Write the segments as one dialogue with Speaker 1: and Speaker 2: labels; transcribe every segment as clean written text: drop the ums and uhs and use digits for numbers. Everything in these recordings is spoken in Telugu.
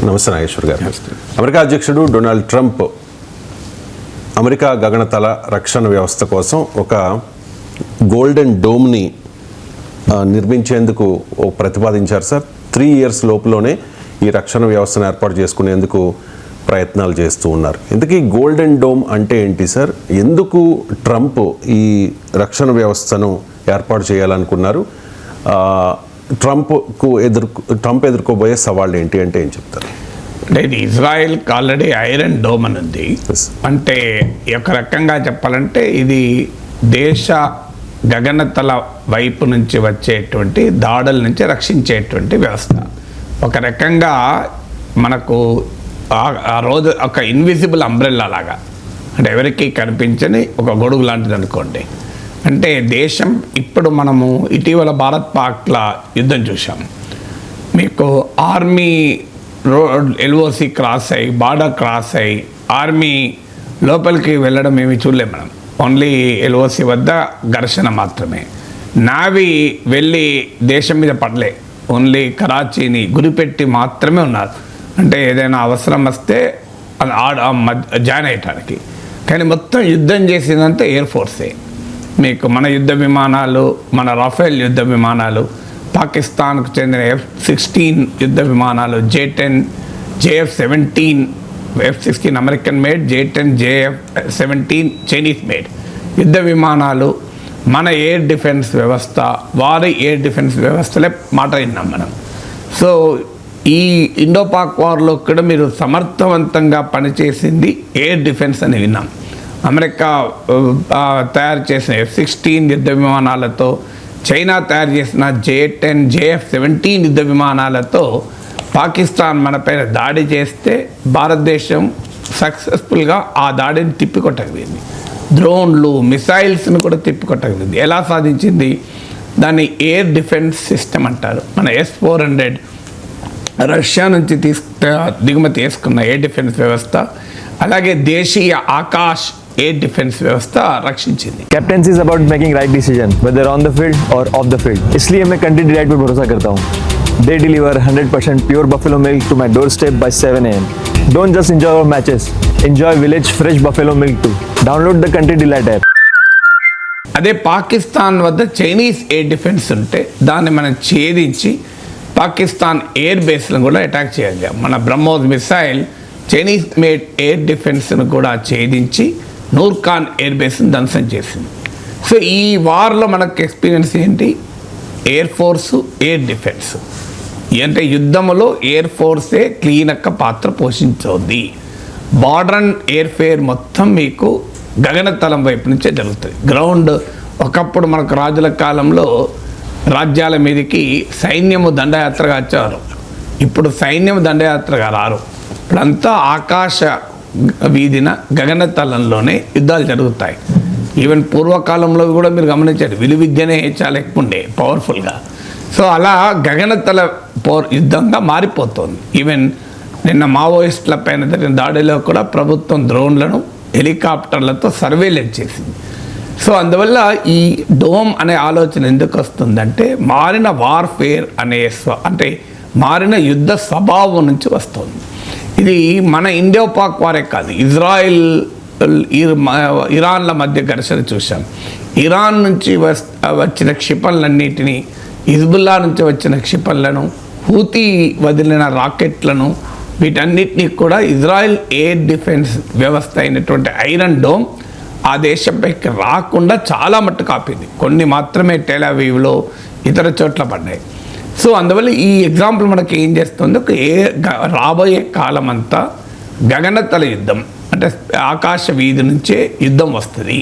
Speaker 1: నమస్తే నాగేశ్వర్ గారు. అమెరికా అధ్యక్షుడు డొనాల్డ్ ట్రంప్ అమెరికా గగనతల రక్షణ వ్యవస్థ కోసం ఒక గోల్డెన్ డోమ్ని నిర్మించేందుకు ప్రతిపాదించారు సార్. 3 years లోపులోనే ఈ రక్షణ వ్యవస్థను ఏర్పాటు చేసుకునేందుకు ప్రయత్నాలు చేస్తూ ఉన్నారు. ఇంతకీ గోల్డెన్ డోమ్ అంటే ఏంటి సార్? ఎందుకు ట్రంప్ ఈ రక్షణ వ్యవస్థను ఏర్పాటు చేయాలనుకున్నారు? ట్రంప్ ఎదుర్కోబోయే సవాళ్ళు ఏంటి అంటే ఏం చెప్తారు?
Speaker 2: అంటే ఇది ఇజ్రాయెల్కి ఆల్రెడీ ఐరన్ డోమ్ అని ఉంది. అంటే ఒక రకంగా చెప్పాలంటే ఇది దేశ గగనతల వైపు నుంచి వచ్చేటువంటి దాడుల నుంచి రక్షించేటువంటి వ్యవస్థ. ఒక రకంగా మనకు ఆ రోజు ఒక ఇన్విజిబుల్ అంబ్రెల్లా లాగా, అంటే ఎవరికి కనిపించని ఒక గొడుగు లాంటిది అనుకోండి. అంటే దేశం ఇప్పుడు మనము ఇటీవల భారత్ పాక్ల యుద్ధం చూసాం. మీకు ఆర్మీ ఎల్ఓసి క్రాస్ అయ్యి బార్డర్ క్రాస్ అయ్యి ఆర్మీ లోపలికి వెళ్ళడం ఏమి చూడలేము మనం. ఓన్లీ ఎల్ఓసి వద్ద ఘర్షణ మాత్రమే. నావీ వెళ్ళి దేశం మీద పడలే, ఓన్లీ కరాచీని గురిపెట్టి మాత్రమే ఉన్నారు. అంటే ఏదైనా అవసరం వస్తే జాయిన్ అయ్యటానికి. కానీ మొత్తం యుద్ధం చేసిందంటే ఎయిర్ ఫోర్సే. మీకు మన యుద్ధ విమానాలు, మన రాఫెల్ యుద్ధ విమానాలు, పాకిస్తాన్కు చెందిన F-16 యుద్ధ విమానాలు, J-10, JF-17, F-16 American made, J-10, JF-17 Chinese made యుద్ధ విమానాలు, మన ఎయిర్ డిఫెన్స్ వ్యవస్థ, వారి ఎయిర్ డిఫెన్స్ వ్యవస్థలే మాట విన్నాం మనం. సో ఈ ఇండో పాక్ వార్లో కూడా మీరు సమర్థవంతంగా పనిచేసింది ఎయిర్ డిఫెన్స్ అని విన్నాం. అమెరికా తయారు చేసిన F-16 యుద్ధ విమానాలతో, చైనా తయారు చేసిన J-10, JF-17 యుద్ధ విమానాలతో పాకిస్తాన్ మనపైన దాడి చేస్తే భారతదేశం సక్సెస్ఫుల్గా ఆ దాడిని తిప్పికొట్టగలిగింది. డ్రోన్లు, మిసైల్స్ని కూడా తిప్పికొట్టగలిగింది. ఎలా సాధించింది? దాన్ని ఎయిర్ డిఫెన్స్ సిస్టమ్ అంటారు. మన S-400 రష్యా నుంచి దిగుమతి చేసుకున్న ఎయిర్ డిఫెన్స్ వ్యవస్థ, అలాగే దేశీయ ఆకాశ్ ఎయిర్ డిఫెన్స్ వ్యవస్థ రక్షించింది.
Speaker 3: Captaincy is about making right decision whether on the field or off the field. इसलिए मैं कंट्री डिलाइट पर भरोसा करता हूँ. They deliver 100% pure buffalo milk to my doorstep by 7 AM. Don't just enjoy our matches. Enjoy village fresh buffalo milk too. Download the country delight app.
Speaker 2: అదే పాకిస్తాన్ వద్ద చైనీస్ ఎయిర్ డిఫెన్స్ ఉంటే దాన్ని మనం ఛేదించి పాకిస్తాన్ ఎయిర్ బేస్లను కూడా అటాక్ చేయాలి. మన BrahMos missile Chinese made air డిఫెన్స్ను కూడా ఛేదించి నూర్ఖాన్ ఎయిర్ బేస్ని ధ్వంసం చేసింది. సో ఈ వార్లో మనకు ఎక్స్పీరియన్స్ ఏంటి? Air force, air defence. అంటే యుద్ధంలో ఎయిర్ ఫోర్సే క్లీనక్క పాత్ర పోషించవుద్ది. బార్డర్ అండ్ ఎయిర్ ఫేర్ మొత్తం మీకు గగనతలం వైపు నుంచే జరుగుతుంది. గ్రౌండ్ ఒకప్పుడు మనకు రాజుల కాలంలో రాజ్యాల మీదకి సైన్యము దండయాత్రగా వచ్చారు. ఇప్పుడు సైన్యం దండయాత్రగా రారు. ఇప్పుడంతా ఆకాశ వీధిన గగనతలంలోనే యుద్ధాలు జరుగుతాయి. ఈవెన్ పూర్వకాలంలో కూడా మీరు గమనించారు, విలువిద్యనే చాలా ఎక్కువ ఉండే పవర్ఫుల్గా. సో అలా గగనతల యుద్ధంగా మారిపోతుంది. ఈవెన్ నిన్న మావోయిస్టుల పైన జరిగిన దాడిలో కూడా ప్రభుత్వం డ్రోన్లను, హెలికాప్టర్లతో సర్వేలెన్స్ చేసింది. సో అందువల్ల ఈ డోమ్ అనే ఆలోచన ఎందుకు వస్తుందంటే మారిన వార్ఫేర్ అనే అంటే మారిన యుద్ధ స్వభావం నుంచి వస్తుంది. ఇది మన ఇండో పాక్ వారే కాదు, ఇజ్రాయిల్, ఇరాన్ల మధ్య ఘర్షణ చూసాం. ఇరాన్ నుంచి వచ్చిన క్షిపణులన్నిటినీ, హిజ్బుల్లా నుంచి వచ్చిన క్షిపణులను, హూతీ వదిలిన రాకెట్లను, వీటన్నిటినీ కూడా ఇజ్రాయిల్ ఎయిర్ డిఫెన్స్ వ్యవస్థ అయినటువంటి ఐరన్ డోమ్ ఆ దేశంపైకి రాకుండా చాలా మట్టుకు ఆపింది. కొన్ని మాత్రమే టెల్ అవీవ్లో, ఇతర చోట్ల పడ్డాయి. సో అందువల్ల ఈ ఎగ్జాంపుల్ మనకి ఏం చేస్తుంది? రాబోయే కాలం అంతా గగనతల యుద్ధం, అంటే ఆకాశ వీధి నుంచే యుద్ధం వస్తుంది,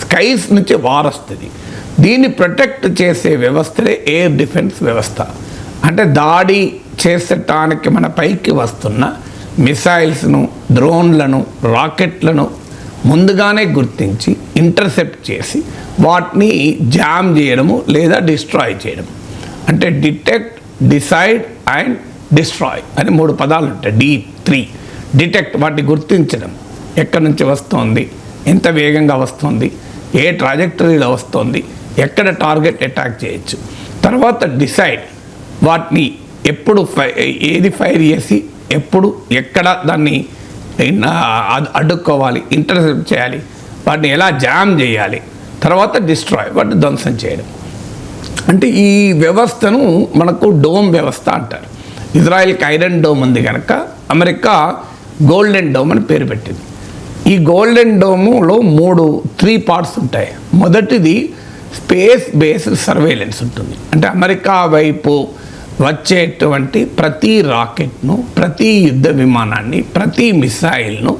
Speaker 2: స్కైస్ నుంచి వార్ వస్తుంది. దీన్ని ప్రొటెక్ట్ చేసే వ్యవస్థలే ఎయిర్ డిఫెన్స్ వ్యవస్థ. అంటే దాడి చేసటానికి మన పైకి వస్తున్న మిసైల్స్ను, డ్రోన్లను, రాకెట్లను ముందుగానే గుర్తించి ఇంటర్సెప్ట్ చేసి వాటిని జామ్ చేయడము లేదా డిస్ట్రాయ్ చేయడము. అంటే డిటెక్ట్, డిసైడ్ అండ్ డిస్ట్రాయ్ అని 3 పదాలు ఉంటాయి. D3. డిటెక్ట్, వాటిని గుర్తించడం, ఎక్కడి నుంచి వస్తుంది, ఎంత వేగంగా వస్తుంది, ఏ ట్రాజెక్టరీలో వస్తుంది, ఎక్కడ టార్గెట్ అటాక్ చేయొచ్చు. తర్వాత డిసైడ్, వాటిని ఎప్పుడు ఏది ఫైర్ చేసి ఎప్పుడు ఎక్కడ దాన్ని అడ్డుకోవాలి, ఇంటర్సెప్ట్ చేయాలి, వాటిని ఎలా జామ్ చేయాలి, తర్వాత డిస్ట్రాయ్, వాటిని ధ్వంసం చేయడం. అంటే ఈ వ్యవస్థను మనకు డోమ్ వ్యవస్థ అంటారు. ఇజ్రాయెల్కి ఐరన్ డోమ్ ఉంది కనుక అమెరికా గోల్డెన్ డోమ్ అని పేరు పెట్టింది. ఈ గోల్డెన్ డోములో 3 పార్ట్స్ ఉంటాయి. మొదటిది స్పేస్ బేస్డ్ సర్వేలెన్స్ ఉంటుంది. అంటే అమెరికా వైపు వచ్చేటువంటి ప్రతి రాకెట్ను, ప్రతి యుద్ధ విమానాన్ని, ప్రతి మిసైల్ను,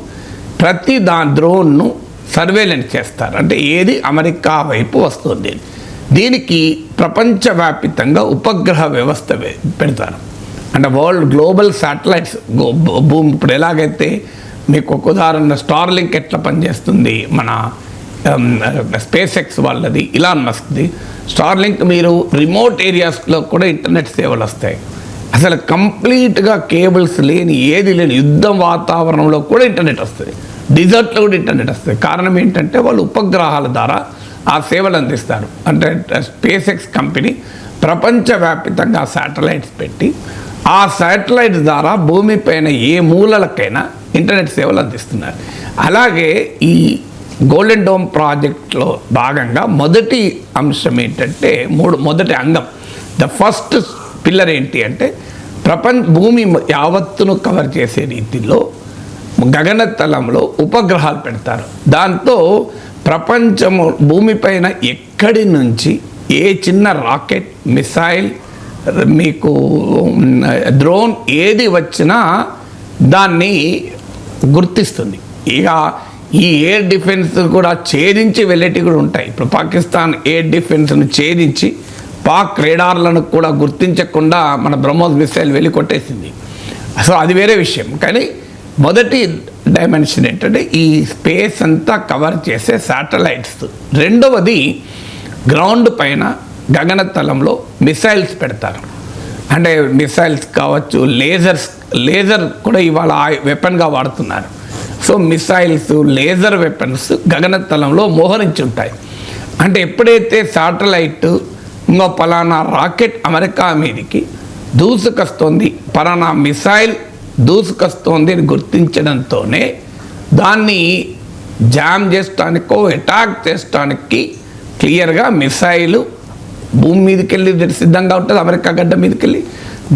Speaker 2: ప్రతి డ్రోన్ను సర్వేలెన్స్ చేస్తారు. అంటే ఏది అమెరికా వైపు వస్తుంది. దీనికి ప్రపంచవ్యాప్తంగా ఉపగ్రహ వ్యవస్థ పెడతారు. అంటే వరల్డ్ గ్లోబల్ శాటిలైట్స్ భూమి ఇప్పుడు ఎలాగైతే మీకు ఒక ఉదాహరణ స్టార్లింక్ ఎట్లా పనిచేస్తుంది, మన స్పేస్ ఎక్స్ వాళ్ళది, ఇలాన్ మస్క్ది స్టార్లింక్, మీరు రిమోట్ ఏరియాస్లో కూడా ఇంటర్నెట్ సేవలు వస్తాయి. అసలు కంప్లీట్గా కేబుల్స్ లేని, ఏది లేని యుద్ధం వాతావరణంలో కూడా ఇంటర్నెట్ వస్తుంది, డిజర్ట్లో కూడా ఇంటర్నెట్ వస్తుంది. కారణం ఏంటంటే వాళ్ళు ఉపగ్రహాల ద్వారా ఆ సేవలు అందిస్తారు. అంటే స్పేస్ ఎక్స్ కంపెనీ ప్రపంచవ్యాప్తంగా శాటిలైట్స్ పెట్టి ఆ శాటిలైట్ ద్వారా భూమిపైన ఏ మూలలకైనా ఇంటర్నెట్ సేవలు అందిస్తున్నారు. అలాగే ఈ గోల్డెన్ డోమ్ ప్రాజెక్ట్లో భాగంగా మొదటి అంశం ఏంటంటే, మొదటి అంగం, ద ఫస్ట్ పిల్లర్ ఏంటి అంటే భూమి యావత్తును కవర్ చేసే రీతిలో గగనతలంలో ఉపగ్రహాలు పెడతారు. దాంతో ప్రపంచము భూమిపైన ఎక్కడి నుంచి ఏ చిన్న రాకెట్, మిసైల్, మీకు డ్రోన్ ఏది వచ్చినా దాన్ని గుర్తిస్తుంది. ఇక ఈ ఎయిర్ డిఫెన్స్ కూడా ఛేదించి వెళ్ళేటివి కూడా ఉంటాయి. ఇప్పుడు పాకిస్తాన్ ఎయిర్ డిఫెన్స్ను ఛేదించి పాక్ రేడార్లను కూడా గుర్తించకుండా మన బ్రహ్మోస్ మిసైల్ వెళ్ళి కొట్టేసింది. సో అది వేరే విషయం. కానీ మొదటి డైమెన్షన్ ఏంటంటే ఈ స్పేస్ అంతా కవర్ చేసే శాటిలైట్స్. రెండవది గ్రౌండ్ పైన గగనతలంలో మిసైల్స్ పెడతారు. అంటే మిసైల్స్ కావచ్చు, లేజర్ కూడా ఇవాళ వెపన్గా వాడుతున్నారు. సో మిసైల్స్, లేజర్ వెపన్స్ గగనతలంలో మోహరించి ఉంటాయి. అంటే ఎప్పుడైతే శాటిలైట్ ఇంకో పలానా రాకెట్ అమెరికా మీదకి దూసుకొస్తుంది, పలానా మిసైల్ దూసుకొస్తుంది అని గుర్తించడంతోనే దాన్ని జామ్ చేసడానికో అటాక్ చేసడానికి క్లియర్గా మిసైలు భూమి మీదకి వెళ్ళి సిద్ధంగా ఉంటుంది, అమెరికా గడ్డ మీదకి వెళ్ళి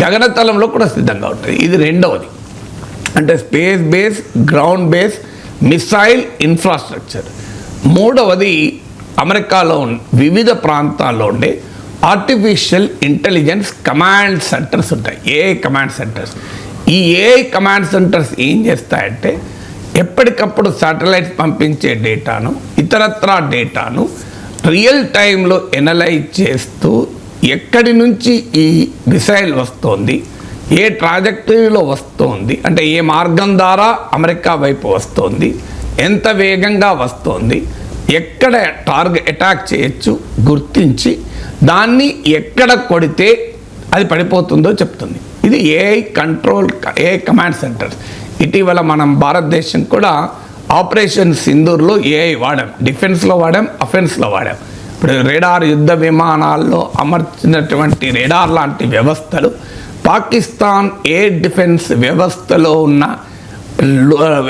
Speaker 2: గగనతలంలో కూడా సిద్ధంగా ఉంటుంది. ఇది రెండవది. అంటే space base, ground base, missile infrastructure. మూడవది అమెరికాలో వివిధ ప్రాంతాల్లో ఉండే ఆర్టిఫిషియల్ ఇంటెలిజెన్స్ కమాండ్ సెంటర్స్ ఉంటాయి, ఏఐ కమాండ్ సెంటర్స్. ఈ ఏఐ కమాండ్ సెంటర్స్ ఏం చేస్తాయంటే ఎప్పటికప్పుడు శాటిలైట్స్ పంపించే డేటాను, ఇతరత్రా డేటాను రియల్ టైంలో ఎనలైజ్ చేస్తూ ఎక్కడి నుంచి ఈ మిసైల్ వస్తోంది, ఏ ట్రాజెక్టరీలో వస్తోంది, అంటే ఏ మార్గం ద్వారా అమెరికా వైపు వస్తోంది, ఎంత వేగంగా వస్తోంది, ఎక్కడ అటాక్ చేయొచ్చు గుర్తించి దాన్ని ఎక్కడ కొడితే అది పడిపోతుందో చెప్తుంది. ఇది ఏఐ కమాండ్ సెంటర్స్. ఇటీవల మనం భారతదేశం కూడా ఆపరేషన్ సింధూర్లో ఏఐ వాడాం, డిఫెన్స్లో వాడాం, అఫెన్స్లో వాడాం. ఇప్పుడు రేడార్ యుద్ధ విమానాల్లో అమర్చినటువంటి రేడార్ లాంటి వ్యవస్థలు పాకిస్తాన్ ఎయిర్ డిఫెన్స్ వ్యవస్థలో ఉన్న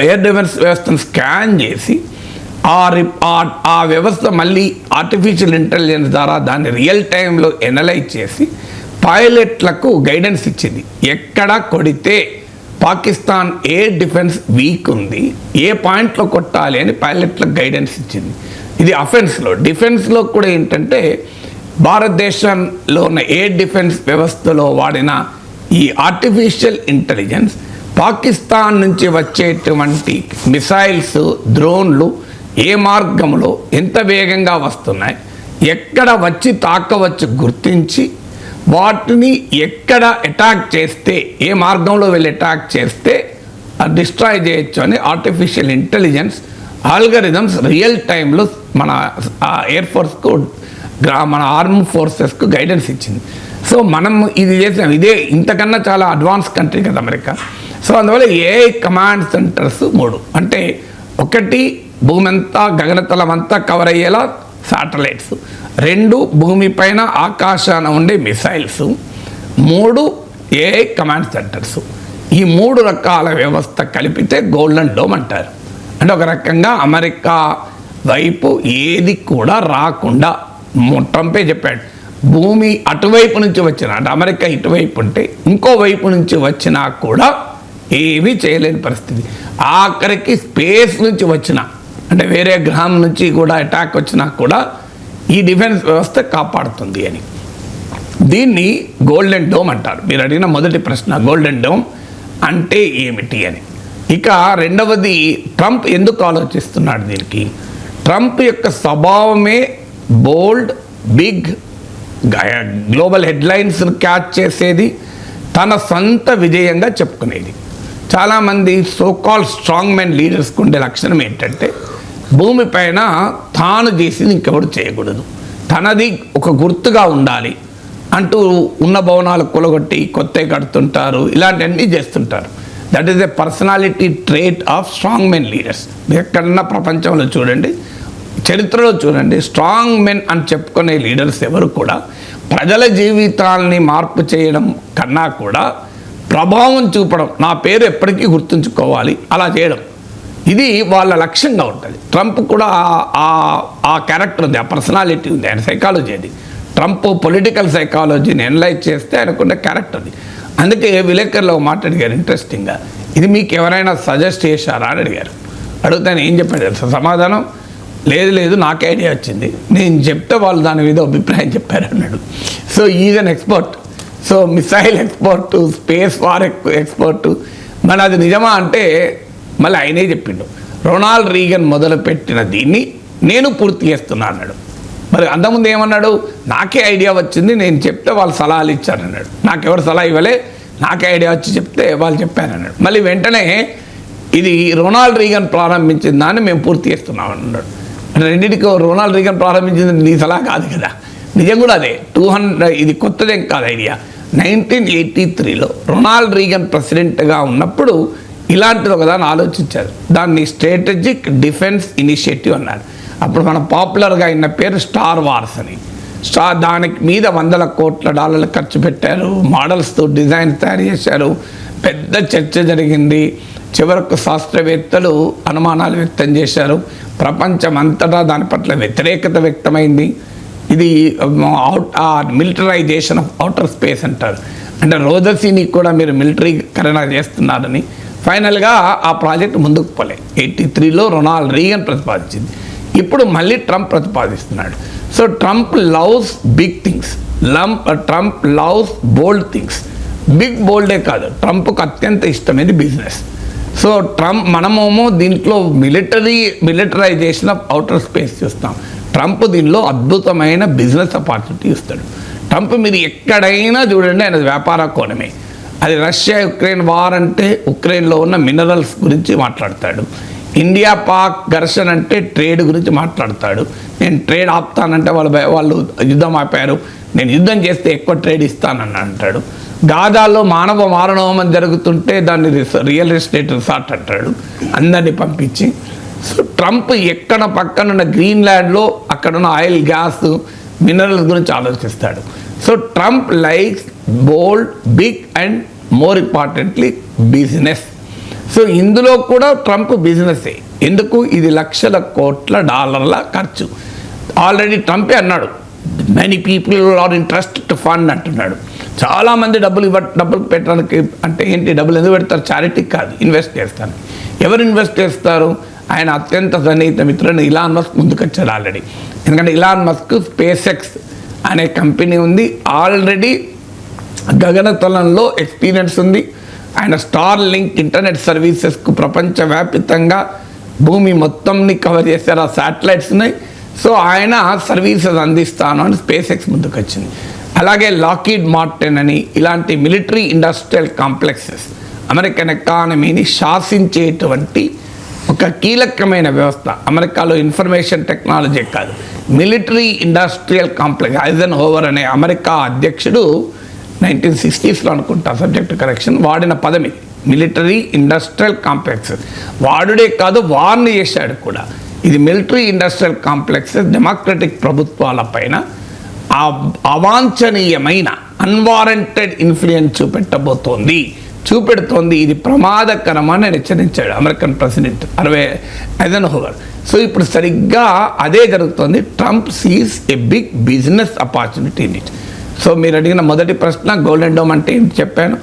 Speaker 2: ఎయిర్ డిఫెన్స్ వ్యవస్థను స్కాన్ చేసి ఆ వ్యవస్థ మళ్ళీ ఆర్టిఫిషియల్ ఇంటెలిజెన్స్ ద్వారా దాన్ని రియల్ టైంలో ఎనలైజ్ చేసి పైలట్లకు గైడెన్స్ ఇచ్చింది. ఎక్కడ కొడితే పాకిస్తాన్ ఎయిర్ డిఫెన్స్ వీక్ ఉంది, ఏ పాయింట్లో కొట్టాలి అని పైలట్లకు గైడెన్స్ ఇచ్చింది. ఇది అఫెన్స్లో. డిఫెన్స్లో కూడా ఏంటంటే భారతదేశంలో ఉన్న ఎయిర్ డిఫెన్స్ వ్యవస్థలో వాడిన ఈ ఆర్టిఫిషియల్ ఇంటెలిజెన్స్ పాకిస్తాన్ నుంచి వచ్చేటువంటి మిసైల్స్, డ్రోన్లు ఏ మార్గంలో ఎంత వేగంగా వస్తున్నాయి, ఎక్కడ వచ్చి తాకవచ్చు గుర్తించి వాటిని ఎక్కడ అటాక్ చేస్తే, ఏ మార్గంలో వెళ్ళి అటాక్ చేస్తే డిస్ట్రాయ్ చేయొచ్చు అని ఆర్టిఫిషియల్ ఇంటెలిజెన్స్ ఆల్గరిథమ్స్ రియల్ టైంలో మన ఎయిర్ ఫోర్స్కు, మన ఆర్మ్ ఫోర్సెస్కు గైడెన్స్ ఇచ్చింది. సో మనం ఇది చేసాం. ఇదే ఇంతకన్నా చాలా అడ్వాన్స్ కంట్రీ కదా అమెరికా. సో అందువల్ల ఏఐ కమాండ్ సెంటర్స్ 3. అంటే ఒకటి భూమి అంతా, గగనతలం అంతా కవర్ అయ్యేలా శాటిలైట్స్, 2 భూమిపైన ఆకాశాన ఉండే మిసైల్స్, 3 ఏఐ కమాండ్ సెంటర్స్. ఈ 3 రకాల వ్యవస్థ కలిపితే గోల్డెన్ డోమ్ అంటారు. అంటే ఒక రకంగా అమెరికా వైపు ఏది కూడా రాకుండా ట్రంపే చెప్పాడు, భూమి అటువైపు నుంచి వచ్చిన, అంటే అమెరికా ఇటువైపు ఉంటే ఇంకో వైపు నుంచి వచ్చినా కూడా ఏమీ చేయలేని పరిస్థితి. ఆఖరికి స్పేస్ నుంచి వచ్చిన, అంటే వేరే గ్రహం నుంచి కూడా అటాక్ వచ్చినా కూడా ఈ డిఫెన్స్ వ్యవస్థ కాపాడుతుంది అని. దీన్ని గోల్డెన్ డోమ్ అంటారు. మీరు అడిగిన మొదటి ప్రశ్న గోల్డెన్ డోమ్ అంటే ఏమిటి అని. ఇక రెండవది, ట్రంప్ ఎందుకు ఆలోచిస్తున్నాడు దీనికి? ట్రంప్ యొక్క స్వభావమే బోల్డ్, బిగ్, గ్లోబల్ హెడ్లైన్స్ను క్యాచ్ చేసేది, తన సొంత విజయంగా చెప్పుకునేది. చాలామంది సోకాల్ స్ట్రాంగ్ మెన్ లీడర్స్కి ఉండే లక్షణం ఏంటంటే భూమిపైన తాను చేసింది ఇంకెవరు చేయకూడదు, తనది ఒక గుర్తుగా ఉండాలి అంటూ ఉన్న భవనాలు కూలగొట్టి కొత్తవి కడుతుంటారు, ఇలాంటివన్నీ చేస్తుంటారు. That is a personality trait of strong men leaders. ఎక్కడన్నా ప్రపంచంలో చూడండి, చరిత్రలో చూడండి, స్ట్రాంగ్ మెన్ అని చెప్పుకునే లీడర్స్ ఎవరు కూడా ప్రజల జీవితాలని మార్పు చేయడం కన్నా కూడా ప్రభావం చూపడం, నా పేరు ఎప్పటికీ గుర్తుంచుకోవాలి, అలా చేయడం, ఇది వాళ్ళ లక్ష్యంగా ఉంటుంది. ట్రంప్ కూడా ఆ క్యారెక్టర్ ఉంది, ఆ పర్సనాలిటీ ఉంది, ఆయన సైకాలజీ అది. ట్రంప్ పొలిటికల్ సైకాలజీని ఎనలైజ్ చేస్తే ఆయనకున్న క్యారెక్టర్ అది. అందుకే విలేకరులో మాట అడిగారు ఇంట్రెస్టింగ్గా, ఇది మీకు ఎవరైనా సజెస్ట్ చేశారా అని అడిగారు. అడిగితే ఆయన ఏం చెప్పాడు తెలుసా సమాధానం? లేదు నాకే ఐడియా వచ్చింది, నేను చెప్తే వాళ్ళు దాని మీద అభిప్రాయం చెప్పారు అన్నాడు. So is an expert, so missile expert, space war expert. మరి అది నిజమా అంటే మళ్ళీ ఆయనే చెప్పిండు, రొనాల్డ్ రీగన్ మొదలుపెట్టిన దీన్ని నేను పూర్తి చేస్తున్నా అన్నాడు. మరి అంతకుముందు ఏమన్నాడు? నాకే ఐడియా వచ్చింది, నేను చెప్తే వాళ్ళు సలహాలు ఇచ్చారన్నాడు. నాకెవరు సలహా ఇవ్వలే, నాకే ఐడియా వచ్చి చెప్తే వాళ్ళు చెప్పారన్నాడు. మళ్ళీ వెంటనే ఇది రొనాల్డ్ రీగన్ ప్రారంభించిన దాన్ని మేము పూర్తి చేస్తున్నాం అన్నాడు. రెండింటికి రొనాల్డ్ రీగన్ ప్రారంభించింది నీ సలహా కాదు కదా, నిజం కూడా అదే. 200 ఇది కొత్తదేం కాదు ఐడియా. 1983లో రొనాల్డ్ రీగన్ ప్రెసిడెంట్గా ఉన్నప్పుడు ఇలాంటిది ఒకదాన్ని ఆలోచించారు, దాన్ని స్ట్రాటజిక్ డిఫెన్స్ ఇనిషియేటివ్ అన్నారు. అప్పుడు మనం పాపులర్గా అయిన పేరు స్టార్ వార్స్ అని. దానికి మీద $100 కోట్ల ఖర్చు పెట్టారు, మోడల్స్తో డిజైన్ తయారు చేశారు, పెద్ద చర్చ జరిగింది. చివరకు శాస్త్రవేత్తలు అనుమానాలు వ్యక్తం చేశారు, ప్రపంచం అంతటా దాని పట్ల వ్యతిరేకత వ్యక్తమైంది. ఇది మిలిటరైజేషన్ ఆఫ్ అవుటర్ స్పేస్ అంటారు, అంటే రోదసీని కూడా మీరు మిలిటరీకరణ చేస్తున్నారని. ఫైనల్గా ఆ ప్రాజెక్ట్ ముందుకు పోలే. 83లో రొనాల్డ్ రీగన్ ప్రతిపాదించింది, ఇప్పుడు మళ్ళీ ట్రంప్ ప్రతిపాదిస్తున్నాడు. So Trump loves big things, Trump loves bold things. Big బోల్డే కాదు, ట్రంప్కు అత్యంత ఇష్టమైనది బిజినెస్. సో ట్రంప్ మనమేమో దీంట్లో మిలిటరైజేషన్ ఆఫ్ అవుటర్ స్పేస్ చూస్తాం, ట్రంప్ దీనిలో అద్భుతమైన బిజినెస్ ఆపర్చునిటీ ఇస్తాడు. ట్రంప్ మీరు ఎక్కడైనా చూడండి ఆయన వ్యాపార కోణమే. అది రష్యా యుక్రెయిన్ వార్ అంటే ఉక్రెయిన్లో ఉన్న మినరల్స్ గురించి మాట్లాడతాడు, ఇండియా పాక్ ఘర్షణ అంటే ట్రేడ్ గురించి మాట్లాడతాడు. నేను ట్రేడ్ ఆపుతానంటే వాళ్ళు యుద్ధం ఆపారు, నేను యుద్ధం చేస్తే ఎక్కువ ట్రేడ్ ఇస్తానని అంటాడు. గాజాలో మానవ మారణహోమం జరుగుతుంటే దాన్ని రియల్ ఎస్టేట్ రిసార్ట్ అంటాడు, అందరినీ పంపించి. సో ట్రంప్ ఎక్కడ పక్కనున్న గ్రీన్లాండ్లో అక్కడున్న ఆయిల్, గ్యాస్, మినరల్స్ గురించి ఆలోచిస్తాడు. So Trump likes bold, big and more importantly business. So ఇందులో కూడా ట్రంప్ బిజినెసే. ఎందుకు? ఇది లక్షల కోట్ల డాలర్ల ఖర్చు. ఆల్రెడీ ట్రంపే అన్నాడు, many people are interested to fund అంటున్నాడు. చాలామంది డబ్బులు పెట్టడానికి. అంటే ఏంటి, డబ్బులు ఎందుకు పెడతారు? చారిటీకి కాదు, ఇన్వెస్ట్ చేస్తాను. ఎవరు ఇన్వెస్ట్ చేస్తారు? ఆయన అత్యంత సన్నిహిత మిత్రుడు ఇలాన్ మస్క్ ముందుకొచ్చారు ఆల్రెడీ. ఎందుకంటే ఇలాన్ మస్క్ స్పేస్ ఎక్స్ అనే కంపెనీ ఉంది, ఆల్రెడీ గగనతలంలో ఎక్స్పీరియన్స్ ఉంది. ఆయన స్టార్ లింక్ ఇంటర్నెట్ సర్వీసెస్కు ప్రపంచవ్యాప్తంగా భూమి మొత్తంని కవర్ చేశారు ఆ శాటిలైట్స్ని. సో ఆయన సర్వీసెస్ అందిస్తాను అని స్పేస్ ఎక్స్ ముందుకు వచ్చింది. అలాగే లాకీడ్ మార్టిన్ అని ఇలాంటి మిలిటరీ ఇండస్ట్రియల్ కాంప్లెక్సెస్ అమెరికన్ ఎకానమీని శాసించేటువంటి ఒక కీలకమైన వ్యవస్థ. అమెరికాలో ఇన్ఫర్మేషన్ టెక్నాలజీ కాదు, మిలిటరీ ఇండస్ట్రియల్ కాంప్లెక్స్. ఐజెన్హోవర్ అనే అమెరికా అధ్యక్షుడు 1960sలో అనుకుంటా, సబ్జెక్ట్ కరెక్షన్, వాడిన పదం ఇది, మిలిటరీ ఇండస్ట్రియల్ కాంప్లెక్సెస్. వాడుడే కాదు, వార్న్ చేశాడు కూడా. ఇది మిలిటరీ ఇండస్ట్రియల్ కాంప్లెక్సెస్ డెమోక్రటిక్ ప్రభుత్వాల పైన అవాంఛనీయమైన అన్వారంటెడ్ ఇన్ఫ్లుయెన్స్ చూపెట్టబోతోంది. చూపెడుతోంది. ఇది ప్రమాదకరమని హెచ్చరించాడు అమెరికన్ ప్రెసిడెంట్ ఐజెన్హోవర్. సో ఇప్పుడు సరిగ్గా అదే జరుగుతుంది. Trump sees a big business opportunity in it. So మీరు అడిగిన మొదటి ప్రశ్న గోల్డెన్ డోమ్ అంటే ఏంటి చెప్పాను.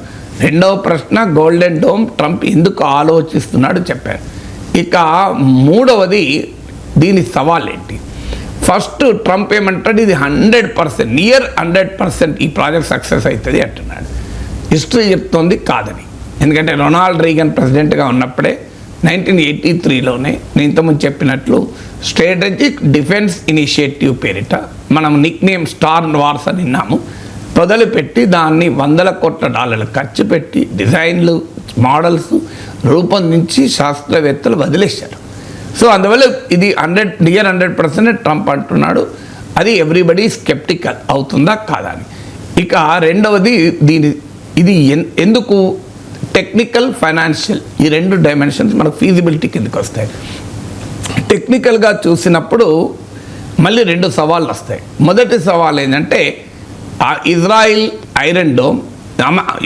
Speaker 2: రెండవ ప్రశ్న గోల్డెన్ డోమ్ ట్రంప్ ఎందుకు ఆలోచిస్తున్నాడు చెప్పాను. ఇక మూడవది దీని సవాల్ ఏంటి. ఫస్ట్ ట్రంప్ ఏమంటాడు, ఇది 100% నియర్ 100% ఈ ప్రాజెక్ట్ సక్సెస్ అవుతుంది అంటున్నాడు. హిస్టరీ చెప్తోంది కాదని. ఎందుకంటే రొనాల్డ్ రీగన్ ప్రెసిడెంట్గా ఉన్నప్పుడే 1983లోనే నేను ఇంతకుముందు చెప్పినట్లు స్ట్రాటజిక్ డిఫెన్స్ ఇనిషియేటివ్ పేరిట మనం నిక్ నేమ్ స్టార్ వార్స్ అని విన్నాము. మొదలుపెట్టి దాన్ని $100 కోట్ల ఖర్చు పెట్టి డిజైన్లు మోడల్స్ రూపొందించి శాస్త్రవేత్తలు వదిలేశారు. సో అందువల్ల ఇది నియర్ 100% ట్రంప్ అంటున్నాడు. అది ఎవ్రీబడి స్కెప్టికల్ అవుతుందా కాదా అని. ఇక రెండవది ఇది ఎందుకు టెక్నికల్ ఫైనాన్షియల్ ఈ రెండు డైమెన్షన్స్ మనకు ఫీజిబిలిటీ కిందకి వస్తాయి. టెక్నికల్గా చూసినప్పుడు మళ్ళీ రెండు సవాళ్ళు వస్తాయి. మొదటి సవాల్ ఏంటంటే Israel iron dome,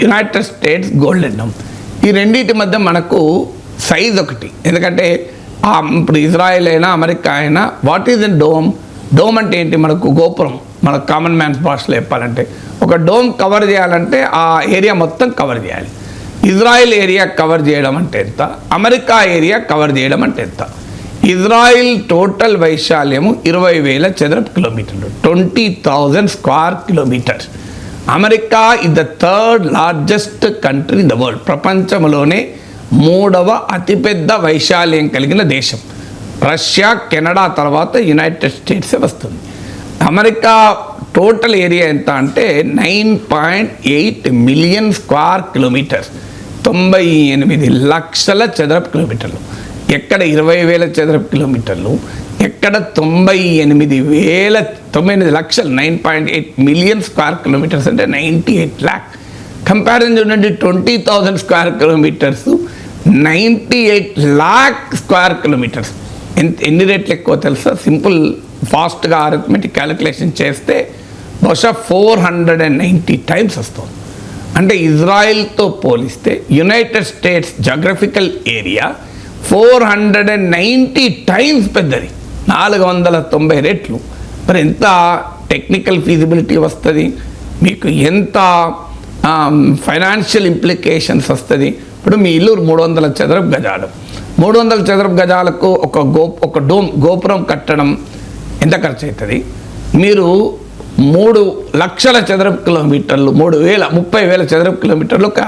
Speaker 2: United states golden dome, ఈ రెండింటి మధ్య మనకు సైజ్ ఒకటి. ఎందుకంటే ఇప్పుడు ఇజ్రాయెల్ అయినా అమెరికా అయినా what is an dome. Dome అంటే ఏంటి, మనకు గోపురం. మన కామన్ మ్యాన్స్ భాషలో చెప్పాలంటే ఒక డోమ్ కవర్ చేయాలంటే ఆ ఏరియా మొత్తం కవర్ చేయాలి. ఇజ్రాయెల్ ఏరియా కవర్ చేయడం అంటే ఎంత, అమెరికా ఏరియా కవర్ చేయడం అంటే ఎంత. ఇజ్రాయిల్ టోటల్ వైశాల్యము 20,000 చదరపు కిలోమీటర్లు, 20,000 square kilometres. America is the third largest country in the world. ప్రపంచంలోనే 3వ అతిపెద్ద వైశాల్యం కలిగిన దేశం. రష్యా, కెనడా తర్వాత యునైటెడ్ స్టేట్స్ వస్తుంది. అమెరికా టోటల్ ఏరియా ఎంత అంటే 9.8 మిలియన్ స్క్వేర్ కిలోమీటర్స్, 98 లక్షల చదరపు కిలోమీటర్లు. ఎక్కడ 20,000 చదరపు కిలోమీటర్లు, ఎక్కడ 98 లక్షలు. 9.8 మిలియన్ స్క్వేర్ కిలోమీటర్స్ అంటే 98 lakh. కంపారిజన్ చూడండి, 20,000 square kilometres, 98 lakh square kilometres. ఎన్ని రేట్లు ఎక్కువ తెలుసా? సింపుల్ ఫాస్ట్గా అరిథమెటిక్ క్యాలిక్యులేషన్ చేస్తే బహుశా 490 టైమ్స్ వస్తుంది. అంటే ఇజ్రాయిల్తో పోలిస్తే United states geographical area 490 times పెద్దది, 490 రెట్లు. మరి ఎంత టెక్నికల్ ఫీజిబిలిటీ వస్తుంది మీకు, ఎంత ఫైనాన్షియల్ ఇంప్లికేషన్స్ వస్తుంది. ఇప్పుడు మీ ఇల్లు 300 చదరపు గజాలు, 300 చదరపు గజాలకు ఒక గోపురం కట్టడం ఎంత ఖర్చు అవుతుంది? మీరు 3 లక్షల చదరపు కిలోమీటర్లు, 30,000 చదరపు కిలోమీటర్లు ఒక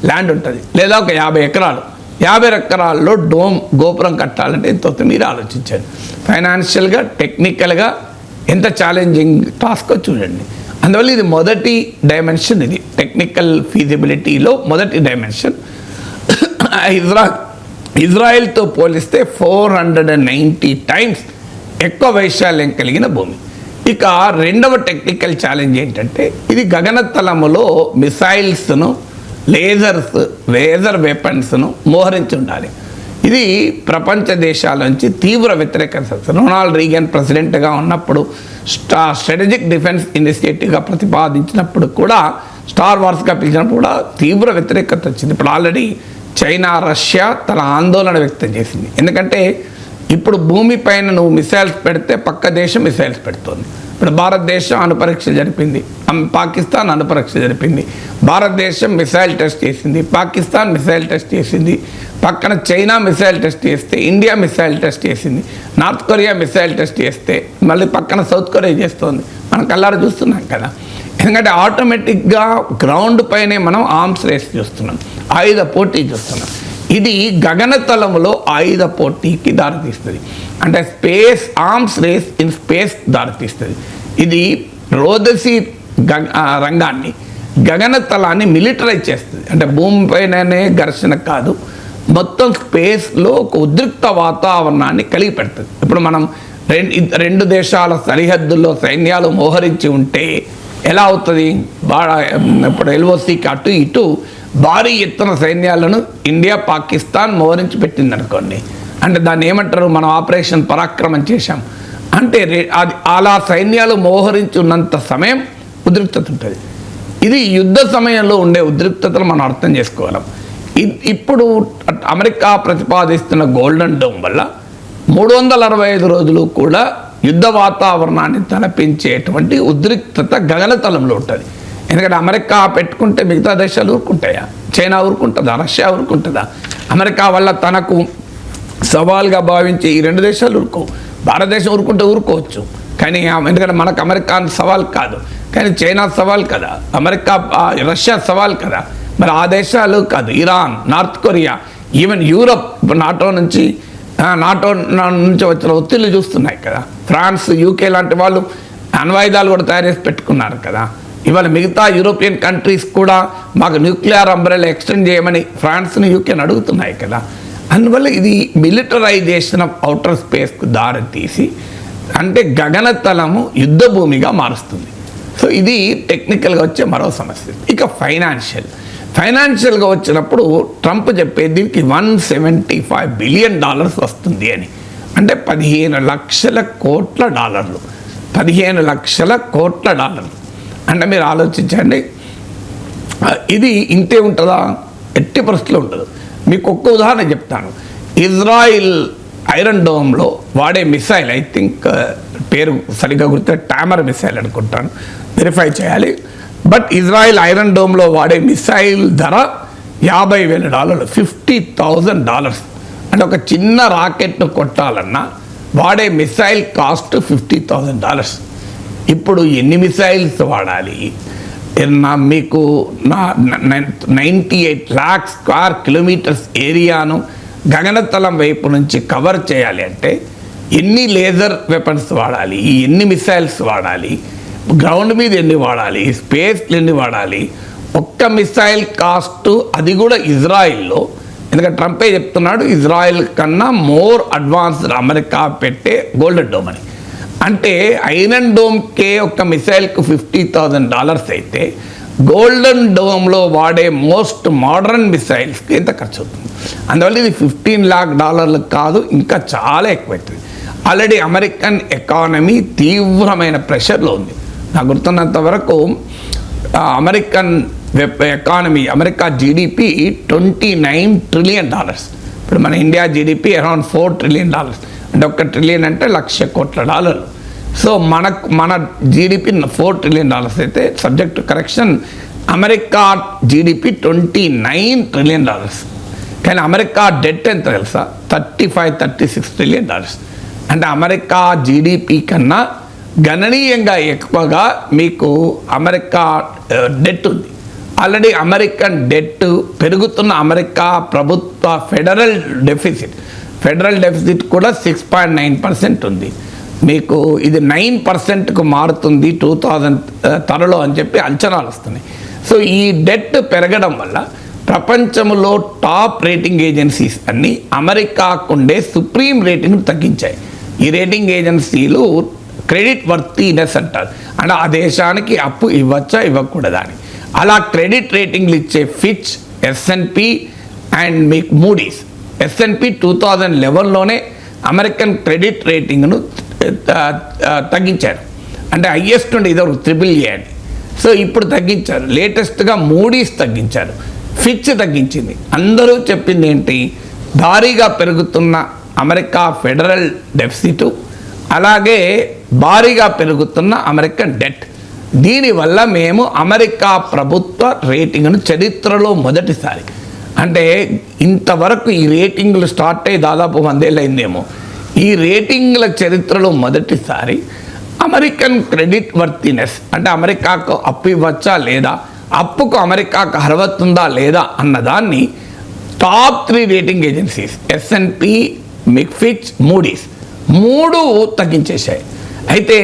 Speaker 2: ల్యాండ్ ఉంటుంది, లేదా ఒక 50 ఎకరాలు. 50 ఎకరాల్లో గోపురం కట్టాలంటే ఎంత అవుతుంది మీరు ఆలోచించండి. ఫైనాన్షియల్గా, టెక్నికల్గా ఎంత ఛాలెంజింగ్ టాస్కో చూడండి. అందువల్ల ఇది మొదటి డైమెన్షన్. ఇది టెక్నికల్ ఫీజిబిలిటీలో మొదటి డైమెన్షన్. ఇజ్రాయెల్తో పోలిస్తే 490 టైమ్స్ ఎక్కువ వైశాల్యం కలిగిన భూమి. ఇక రెండవ టెక్నికల్ ఛాలెంజ్ ఏంటంటే ఇది గగనతలములో మిసైల్స్ను, లేజర్ వెపన్స్ను మోహరించి ఉండాలి. ఇది ప్రపంచ దేశాల నుంచి తీవ్ర వ్యతిరేకత. రొనాల్డ్ రీగన్ ప్రెసిడెంట్గా ఉన్నప్పుడు స్ట్రాటజిక్ డిఫెన్స్ ఇనిషియేటివ్గా ప్రతిపాదించినప్పుడు కూడా, స్టార్ వార్స్గా పిలిచినప్పుడు కూడా తీవ్ర వ్యతిరేకత వచ్చింది. ఇప్పుడు ఆల్రెడీ చైనా, రష్యా తన ఆందోళన వ్యక్తం చేసింది. ఎందుకంటే ఇప్పుడు భూమిపైన నువ్వు మిసైల్స్ పెడితే పక్క దేశం మిసైల్స్ పెడుతుంది. ఇప్పుడు భారతదేశం అణుపరీక్ష జరిపింది, పాకిస్తాన్ అణుపరీక్ష జరిపింది. భారతదేశం మిసైల్ టెస్ట్ చేసింది, పాకిస్తాన్ మిసైల్ టెస్ట్ చేసింది, పక్కన చైనా మిసైల్ టెస్ట్ చేస్తే ఇండియా మిసైల్ టెస్ట్ చేసింది, నార్త్ కొరియా మిసైల్ టెస్ట్ చేస్తే మళ్ళీ పక్కన సౌత్ కొరియా చేస్తుంది. మనం కళ్ళారా చూస్తున్నాం కదా. ఎందుకంటే ఆటోమేటిక్గా గ్రౌండ్ పైనే మనం ఆర్మ్స్ రేస్ చూస్తున్నాం, ఆయుధ పోటీ చూస్తున్నాం. ఇది గగనతలములో ఆయుధ పోటీకి దారితీస్తుంది. అంటే space arms race in space దారితీస్తుంది. ఇది రోదసీ రంగాన్ని, గగనతలాన్ని మిలిటరైజ్ చేస్తుంది. అంటే భూమిపైననే ఘర్షణ కాదు, మొత్తం స్పేస్లో ఒక ఉద్రిక్త వాతావరణాన్ని కలిగి పెడుతుంది. ఇప్పుడు మనం రెండు దేశాల సరిహద్దుల్లో సైన్యాలు మోహరించి ఉంటే ఎలా అవుతుంది? ఇప్పుడు ఎల్ఓసికి అటు ఇటు భారీ ఎత్తున సైన్యాలను ఇండియా, పాకిస్తాన్ మోహరించి పెట్టింది అనుకోండి. అంటే దాన్ని ఏమంటారు, మనం ఆపరేషన్ పరాక్రమం చేశాం అంటే అది అలా సైన్యాలు మోహరించి ఉన్నంత సమయం ఉద్రిక్తత ఉంటుంది. ఇది యుద్ధ సమయంలో ఉండే ఉద్రిక్తతలు మనం అర్థం చేసుకోగలం. ఇప్పుడు అమెరికా ప్రతిపాదిస్తున్న గోల్డెన్ డోమ్ వల్ల 365 రోజులు కూడా యుద్ధ వాతావరణాన్ని తలపించేటువంటి ఉద్రిక్తత గగనతలంలో ఉంటుంది. ఎందుకంటే అమెరికా పెట్టుకుంటే మిగతా దేశాలు ఊరుకుంటాయా? చైనా ఊరుకుంటుందా? రష్యా ఊరుకుంటుందా? అమెరికా వల్ల తనకు సవాల్గా భావించే ఈ 2 దేశాలు ఊరుకోవు. భారతదేశం ఊరుకుంటే ఊరుకోవచ్చు, కానీ ఎందుకంటే మనకు అమెరికా సవాల్ కాదు, కానీ చైనా సవాల్ కదా, అమెరికా రష్యా సవాల్ కదా. మరి ఆ దేశాలు కాదు, Iran, north Korea, even Europe NATO నుంచి వచ్చిన ఒత్తిళ్లు చూస్తున్నాయి కదా. ఫ్రాన్స్, యూకే లాంటి వాళ్ళు అణ్వాయుధాలు కూడా తయారు చేసి పెట్టుకున్నారు కదా. ఇవాళ మిగతా యూరోపియన్ కంట్రీస్ కూడా మాకు న్యూక్లియర్ అంబ్రెలా ఎక్స్టెండ్ చేయమని ఫ్రాన్స్ని, యూకేని అడుగుతున్నాయి కదా. అందువల్ల ఇది మిలిటరైజేషన్ ఆఫ్ అవుటర్ స్పేస్కు దారి తీసి అంటే గగనతలము యుద్ధ భూమిగా మారుస్తుంది. సో ఇది టెక్నికల్గా వచ్చే మరో సమస్య. ఇక ఫైనాన్షియల్గా వచ్చినప్పుడు ట్రంప్ చెప్పేది దీనికి $175 బిలియన్ వస్తుంది అని. అంటే 15 లక్షల కోట్ల డాలర్లు. 15 లక్షల కోట్ల డాలర్లు అంటే మీరు ఆలోచించండి, ఇది ఇంతే ఉంటుందా? ఎట్టి పరిస్థితుల్లో ఉండదు. మీకు ఒక్క ఉదాహరణ చెప్తాను. ఇజ్రాయిల్ ఐరన్ డోమ్లో వాడే మిసైల్, ఐ థింక్ పేరు సరిగ్గా గుర్తు, టామర్ మిసైల్ అనుకుంటాను, వెరిఫై చేయాలి. బట్ ఇజ్రాయిల్ ఐరన్ డోమ్లో వాడే మిసైల్ ధర $50,000, $50,000. అంటే ఒక చిన్న రాకెట్ను కొట్టాలన్నా వాడే మిసైల్ కాస్ట్ $50,000. ఇప్పుడు ఎన్ని మిసైల్స్ వాడాలి? మీకు 98 lakh స్క్వేర్ కిలోమీటర్స్ ఏరియాను గగనతలం వైపు నుంచి కవర్ చేయాలి అంటే ఎన్ని లేజర్ వెపన్స్ వాడాలి, ఎన్ని మిసైల్స్ వాడాలి, గ్రౌండ్ మీద ఎన్ని వాడాలి, స్పేస్లు ఎన్ని వాడాలి? ఒక్క మిసైల్ కాస్ట్, అది కూడా ఇజ్రాయిల్లో, ఎందుకంటే ట్రంపే చెప్తున్నాడు ఇజ్రాయిల్ కన్నా మోర్ అడ్వాన్స్డ్ అమెరికా పెట్టే గోల్డెన్ డోమ్ అని. అంటే ఐరన్ డోమ్కే ఒక మిసైల్కు $50,000 అయితే గోల్డెన్ డోమ్లో వాడే మోస్ట్ మోడర్న్ మిసైల్స్కి ఎంత ఖర్చు అవుతుంది? అందువల్ల ఇది $15 lakh కాదు, ఇంకా చాలా ఎక్కువైతుంది. ఆల్రెడీ అమెరికన్ ఎకానమీ తీవ్రమైన ప్రెషర్లో ఉంది. నాకు గుర్తున్నంత వరకు American economy, America GDP $29 trillion. ఇప్పుడు మన ఇండియా జీడిపి అరౌండ్ $4 trillion. అంటే $1 trillion అంటే $1,00,000 కోట్ల. సో మన జీడిపి $4 trillion అయితే, subject to correction, America GDP $29 trillion. కానీ అమెరికా డెట్ ఎంత తెలుసా? $35-36 trillion. అంటే అమెరికా జీడిపి కన్నా గణనీయంగా ఎక్కువగా మీకు అమెరికా డెట్ ఉంది. ఆల్రెడీ అమెరికన్ డెట్ పెరుగుతున్న అమెరికా ప్రభుత్వ ఫెడరల్ డెఫిసిట్ కూడా 6.9% ఉంది. మీకు ఇది 9%కు మారుతుంది 2000 త్వరలో అని చెప్పి అంచనాలు వస్తున్నాయి. సో ఈ డెట్ పెరగడం వల్ల ప్రపంచంలో టాప్ రేటింగ్ ఏజెన్సీస్ అన్నీ అమెరికాకుండే సుప్రీం రేటింగ్ను తగ్గించాయి. ఈ రేటింగ్ ఏజెన్సీలు క్రెడిట్ వర్తీనెస్ అంటారు, అంటే ఆ దేశానికి అప్పు ఇవ్వచ్చా ఇవ్వకూడదా అని. అలా క్రెడిట్ రేటింగ్లు ఇచ్చే ఫిచ్, S&P అండ్ మీకు మూడీస్. S&P 2011లోనే అమెరికన్ క్రెడిట్ రేటింగ్ను తగ్గించారు, అంటే హైయెస్ట్ ఉండే ఇదో AAA అని. సో ఇప్పుడు తగ్గించారు. లేటెస్ట్గా మూడీస్ తగ్గించారు, ఫిచ్ తగ్గించింది. అందరూ చెప్పింది ఏంటి? భారీగా పెరుగుతున్న అమెరికా ఫెడరల్ డెఫిసిట్, అలాగే భారీగా పెరుగుతున్న అమెరికన్ డెట్, దీనివల్ల మేము అమెరికా ప్రభుత్వ రేటింగ్ను చరిత్రలో మొదటిసారి, అంటే ఇంతవరకు ఈ రేటింగ్లు స్టార్ట్ అయ్యి దాదాపు 100 ఏళ్ళు అయిందేమో, ఈ రేటింగ్ల చరిత్రలో మొదటిసారి అమెరికన్ క్రెడిట్ వర్తీనెస్, అంటే అమెరికాకు అప్పు ఇవ్వచ్చా లేదా, అప్పుకు అమెరికాకు అర్హత ఉందా లేదా అన్నదాన్ని top 3 rating agencies S&P, Fitch, Moody's 3 తగ్గించేశాయి. అయితే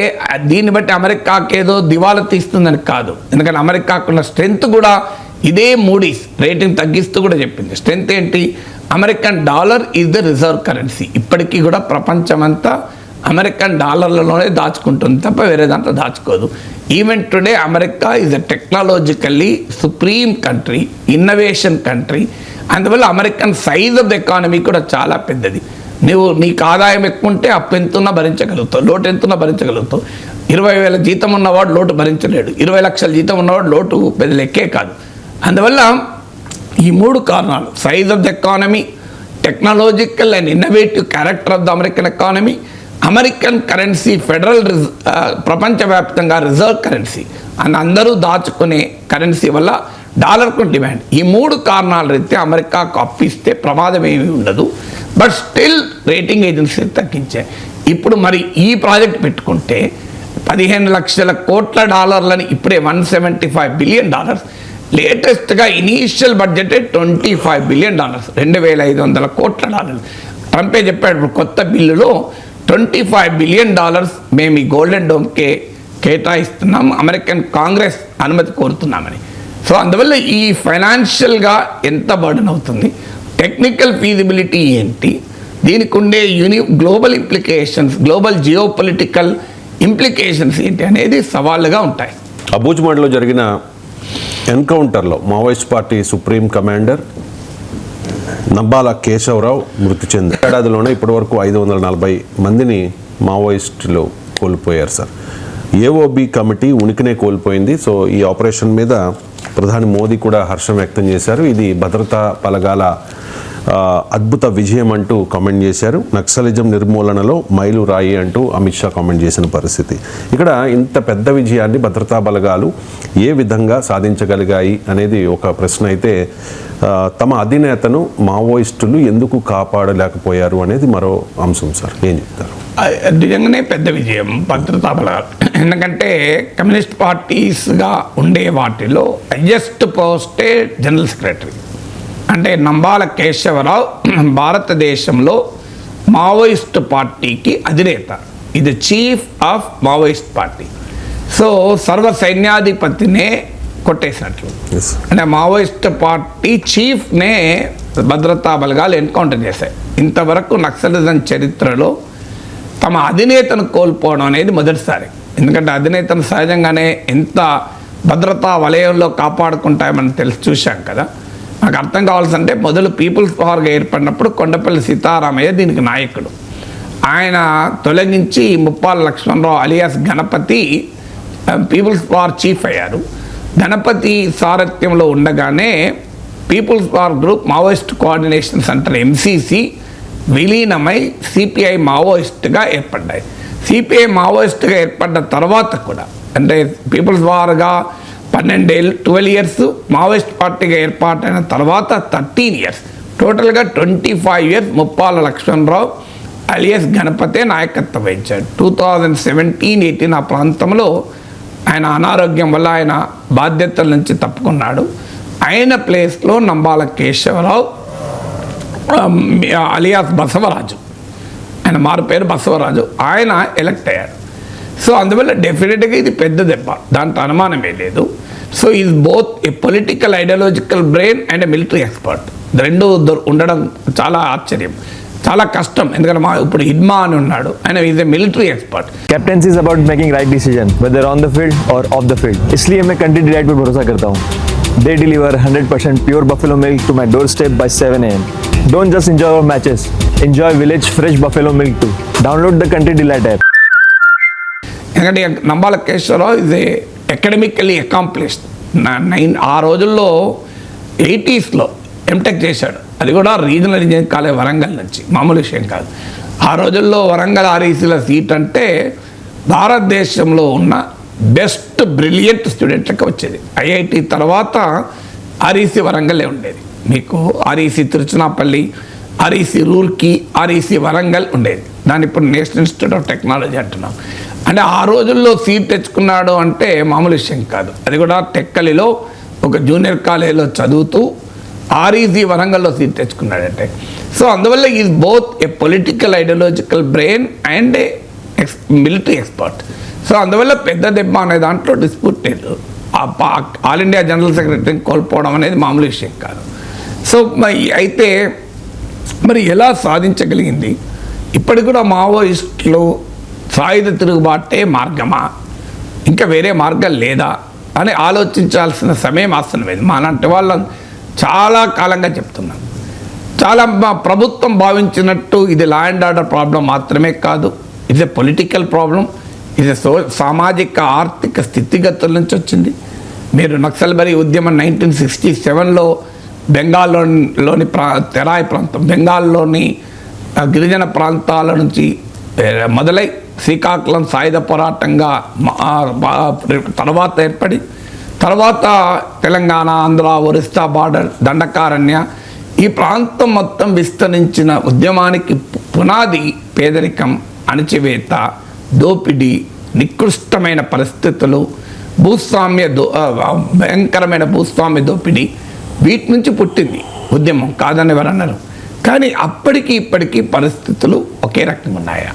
Speaker 2: దీన్ని బట్టి అమెరికాకి ఏదో దివాలా తీస్తుందని కాదు, ఎందుకంటే అమెరికాకున్న స్ట్రెంత్ కూడా ఇదే మూడీస్ రేటింగ్ తగ్గిస్తూ కూడా చెప్పింది. స్ట్రెంత్ ఏంటి? American dollar is the reserve currency. ఇప్పటికీ కూడా ప్రపంచమంతా అమెరికన్ డాలర్లలోనే దాచుకుంటుంది తప్ప వేరే దాంట్లో దాచుకోదు. Even today America is a technologically supreme country, innovation country. అందువల్ల American size of the economy కూడా చాలా పెద్దది. నీకు ఆదాయం ఎక్కువ ఉంటే అప్పు ఎంతున్నా భరించగలుగుతావు, లోటు ఎంతున్నా భరించగలుగుతావు. 20,000 జీతం ఉన్నవాడు లోటు భరించలేడు, 20 లక్షల జీతం ఉన్నవాడు లోటు పెద్ద లెక్కే కాదు. అందువల్ల ఈ 3 కారణాలు, size of the economy, technological and innovative character of the American economy, American currency federal ప్రపంచవ్యాప్తంగా రిజర్వ్ కరెన్సీ అని అందరూ దాచుకునే కరెన్సీ వల్ల డాలర్కు డిమాండ్, ఈ 3 కారణాల రీత్యా అమెరికాకు అప్పిస్తే ప్రమాదం ఏమీ ఉండదు. బట్ స్టిల్ రేటింగ్ ఏజెన్సీలు తగ్గించాయి. ఇప్పుడు మరి ఈ ప్రాజెక్ట్ పెట్టుకుంటే 15 లక్షల కోట్ల డాలర్లని ఇప్పుడే $175 బిలియన్, లేటెస్ట్గా ఇనీషియల్ బడ్జెటే $25 బిలియన్, $2,500 కోట్ల డాలర్లు. ట్రంపే చెప్పాడు ఇప్పుడు కొత్త బిల్లులో $25 బిలియన్ మేము ఈ గోల్డెన్ డోమ్కే కేటాయిస్తున్నాం, అమెరికన్ కాంగ్రెస్ అనుమతి కోరుతున్నామని. సో అందువల్ల ఈ ఫైనాన్షియల్గా ఎంత బర్డెన్ అవుతుంది, టెక్నికల్ ఫీజిబిలిటీ ఏంటి, దీనికి ఉండే global implications, global geo political implications ఏంటి అనేది సవాళ్ళుగా ఉంటాయి.
Speaker 1: అబూజ్మడ్లో జరిగిన ఎన్కౌంటర్లో Maoist party supreme commander Nambala Keshava Rao మృతి చెందారు. ఏడాదిలోనే ఇప్పటివరకు 540 మందిని మావోయిస్టులు కోల్పోయారు సార్. ఏఓబి కమిటీ ఉనికినే కోల్పోయింది. సో ఈ ఆపరేషన్ మీద ప్రధాని మోదీ కూడా హర్షం వ్యక్తం చేశారు. ఇది భద్రతా బలగాల అద్భుత విజయం అంటూ కామెంట్ చేశారు. నక్సలిజం నిర్మూలనలో మైలురాయి అంటూ అమిత్ షా కామెంట్ చేసిన పరిస్థితి. ఇక్కడ ఇంత పెద్ద విజయాన్ని భద్రతా బలగాలు ఏ విధంగా సాధించగలిగాయి అనేది ఒక ప్రశ్న అయితే, తమ అధినేతను మావోయిస్టులు ఎందుకు కాపాడలేకపోయారు అనేది మరో అంశం సార్. ఏం చెప్తారు?
Speaker 2: నిజంగానే పెద్ద విజయం భద్రతా బలగాలు. ఎందుకంటే కమ్యూనిస్ట్ పార్టీస్గా ఉండే వాటిలో హైయెస్ట్ పోస్టే జనరల్ సెక్రటరీ. అంటే నంబాల కేశవరావు భారతదేశంలో మావోయిస్ట్ పార్టీకి అధినేత, ఇది chief of Maoist party. So సర్వ సైన్యాధిపతినే కొట్టేసినట్లు. అంటే మావోయిస్ట్ పార్టీ చీఫ్నే భద్రతా బలగాలు ఎన్కౌంటర్ చేశాయి. ఇంతవరకు నక్సలిజం చరిత్రలో తమ అధినేతను కోల్పోవడం అనేది మొదటిసారి. ఎందుకంటే అధినేతను సహజంగానే ఎంత భద్రతా వలయంలో కాపాడుకుంటామని చూశాం కదా. నాకు అర్థం కావాల్సింటే మొదలు పీపుల్స్ పవర్గా ఏర్పడినప్పుడు కొండపల్లి సీతారామయ్య దీనికి నాయకుడు. ఆయన తొలగించి Muppala Lakshmanrao alias Ganapathy people's power chief అయ్యారు. గణపతి సారథ్యంలో ఉండగానే people's power group Maoist coordination centre MCC విలీనమై సిపిఐ మావోయిస్ట్గా ఏర్పడ్డాయి. సిపిఐ మావోయిస్ట్గా ఏర్పడ్డ తర్వాత కూడా, అంటే పీపుల్స్ పవర్గా 12 years, మావోయిస్ట్ పార్టీగా ఏర్పాటైన తర్వాత 13 years, టోటల్గా 25 years ముప్పాల లక్ష్మణరావు అలియాస్ గణపతే నాయకత్వం వహించాడు. 2017-18 ఆ ప్రాంతంలో ఆయన అనారోగ్యం వల్ల ఆయన బాధ్యతల నుంచి తప్పుకున్నాడు. ఆయన ప్లేస్లో నంబాల కేశవరావు అలియాస్ బసవరాజు, ఆయన మారు పేరు బసవరాజు, ఆయన ఎలక్ట్ అయ్యాడు. సో అందువల్ల డెఫినెట్గా ఇది పెద్ద దెబ్బ, దాంట్లో అనుమానమే లేదు. So is both A political ideological brain and A military expert. రెండు ఉండడం చాలా ఆశ్చర్యం, చాలా కష్టం. ఎందుకంటే ఇప్పుడు హిడ్మా అని ఉన్నాడు, ఆయన is a military expert.
Speaker 3: Captaincy is about making right decision whether on the field और ऑफ द फील्ड. इसलिए मैं कंट्री डिलाइट पर भरोसा करता हूँ. They deliver 100% pure buffalo milk to my doorstep by 7 AM. Don't just enjoy our matches, enjoy village fresh buffalo milk too. Download the Country Delight app.
Speaker 2: ఎందుకంటే Nambala Keshava Rao is a academically accomplished. ఆ రోజుల్లో 80s ఎంటెక్ చేశాడు, అది కూడా రీజనల్ ఇంజనీరింగ్ కాలేజ్ వరంగల్ నుంచి, మామూలు విషయం కాదు. ఆ రోజుల్లో వరంగల్ RECల సీట్ అంటే భారతదేశంలో ఉన్న బెస్ట్ బ్రిలియంట్ స్టూడెంట్లకు వచ్చేది. IIT తర్వాత REC వరంగల్లే ఉండేది. మీకు REC Tiruchirappalli, REC Roorkee, REC Warangal ఉండేది. దాన్ని ఇప్పుడు నేషనల్ ఇన్స్టిట్యూట్ ఆఫ్ టెక్నాలజీ అంటున్నాం. అంటే ఆ రోజుల్లో సీట్ తెచ్చుకున్నాడు అంటే మామూలు విషయం కాదు. అది కూడా టెక్కలిలో ఒక జూనియర్ కాలేజీలో చదువుతూ REC వరంగల్లో సీట్ తెచ్చుకున్నాడంటే. సో అందువల్ల is both A political ideological brain and A military expert. So అందువల్ల పెద్ద దెబ్బ అనే దాంట్లో డిస్ప్యూట్ లేదు. ఆల్ ఇండియా జనరల్ సెక్రటరీని కోల్పోవడం అనేది మామూలు విషయం కాదు. సో అయితే మరి ఎలా సాధించగలిగింది? ఇప్పటికి కూడా మావోయిస్టులు సాయుధ తిరుగుబాటే మార్గమా, ఇంకా వేరే మార్గం లేదా అని ఆలోచించాల్సిన సమయం ఆసన్నమైంది. మాలాంటి వాళ్ళం చాలా కాలంగా చెప్తున్నాం. చాలా ప్రభుత్వం భావించినట్టు ఇది లా అండ్ ఆర్డర్ ప్రాబ్లం మాత్రమే కాదు, ఇట్స్ ఎ పొలిటికల్ ప్రాబ్లం, ఇది సామాజిక ఆర్థిక స్థితిగతుల నుంచి వచ్చింది. మీరు నక్సల్బరీ ఉద్యమం 1967లో బెంగాల్లోని తెరాయి ప్రాంతం, బెంగాల్లోని గిరిజన ప్రాంతాల నుంచి మొదలై శ్రీకాకుళం సాయుధ పోరాటంగా తర్వాత ఏర్పడి, తర్వాత తెలంగాణ, ఆంధ్ర, ఒరిస్సా బార్డర్, దండకారణ్య ఈ ప్రాంతం మొత్తం విస్తరించిన ఉద్యమానికి పునాది పేదరికం, అణచివేత, దోపిడీ, నికృష్టమైన పరిస్థితులు, భయంకరమైన భూస్వామ్య దోపిడీ, వీటి నుంచి పుట్టింది ఉద్యమం, కాదని ఎవరన్నారు. కానీ అప్పటికి ఇప్పటికీ పరిస్థితులు ఒకే రకంగా ఉన్నాయా?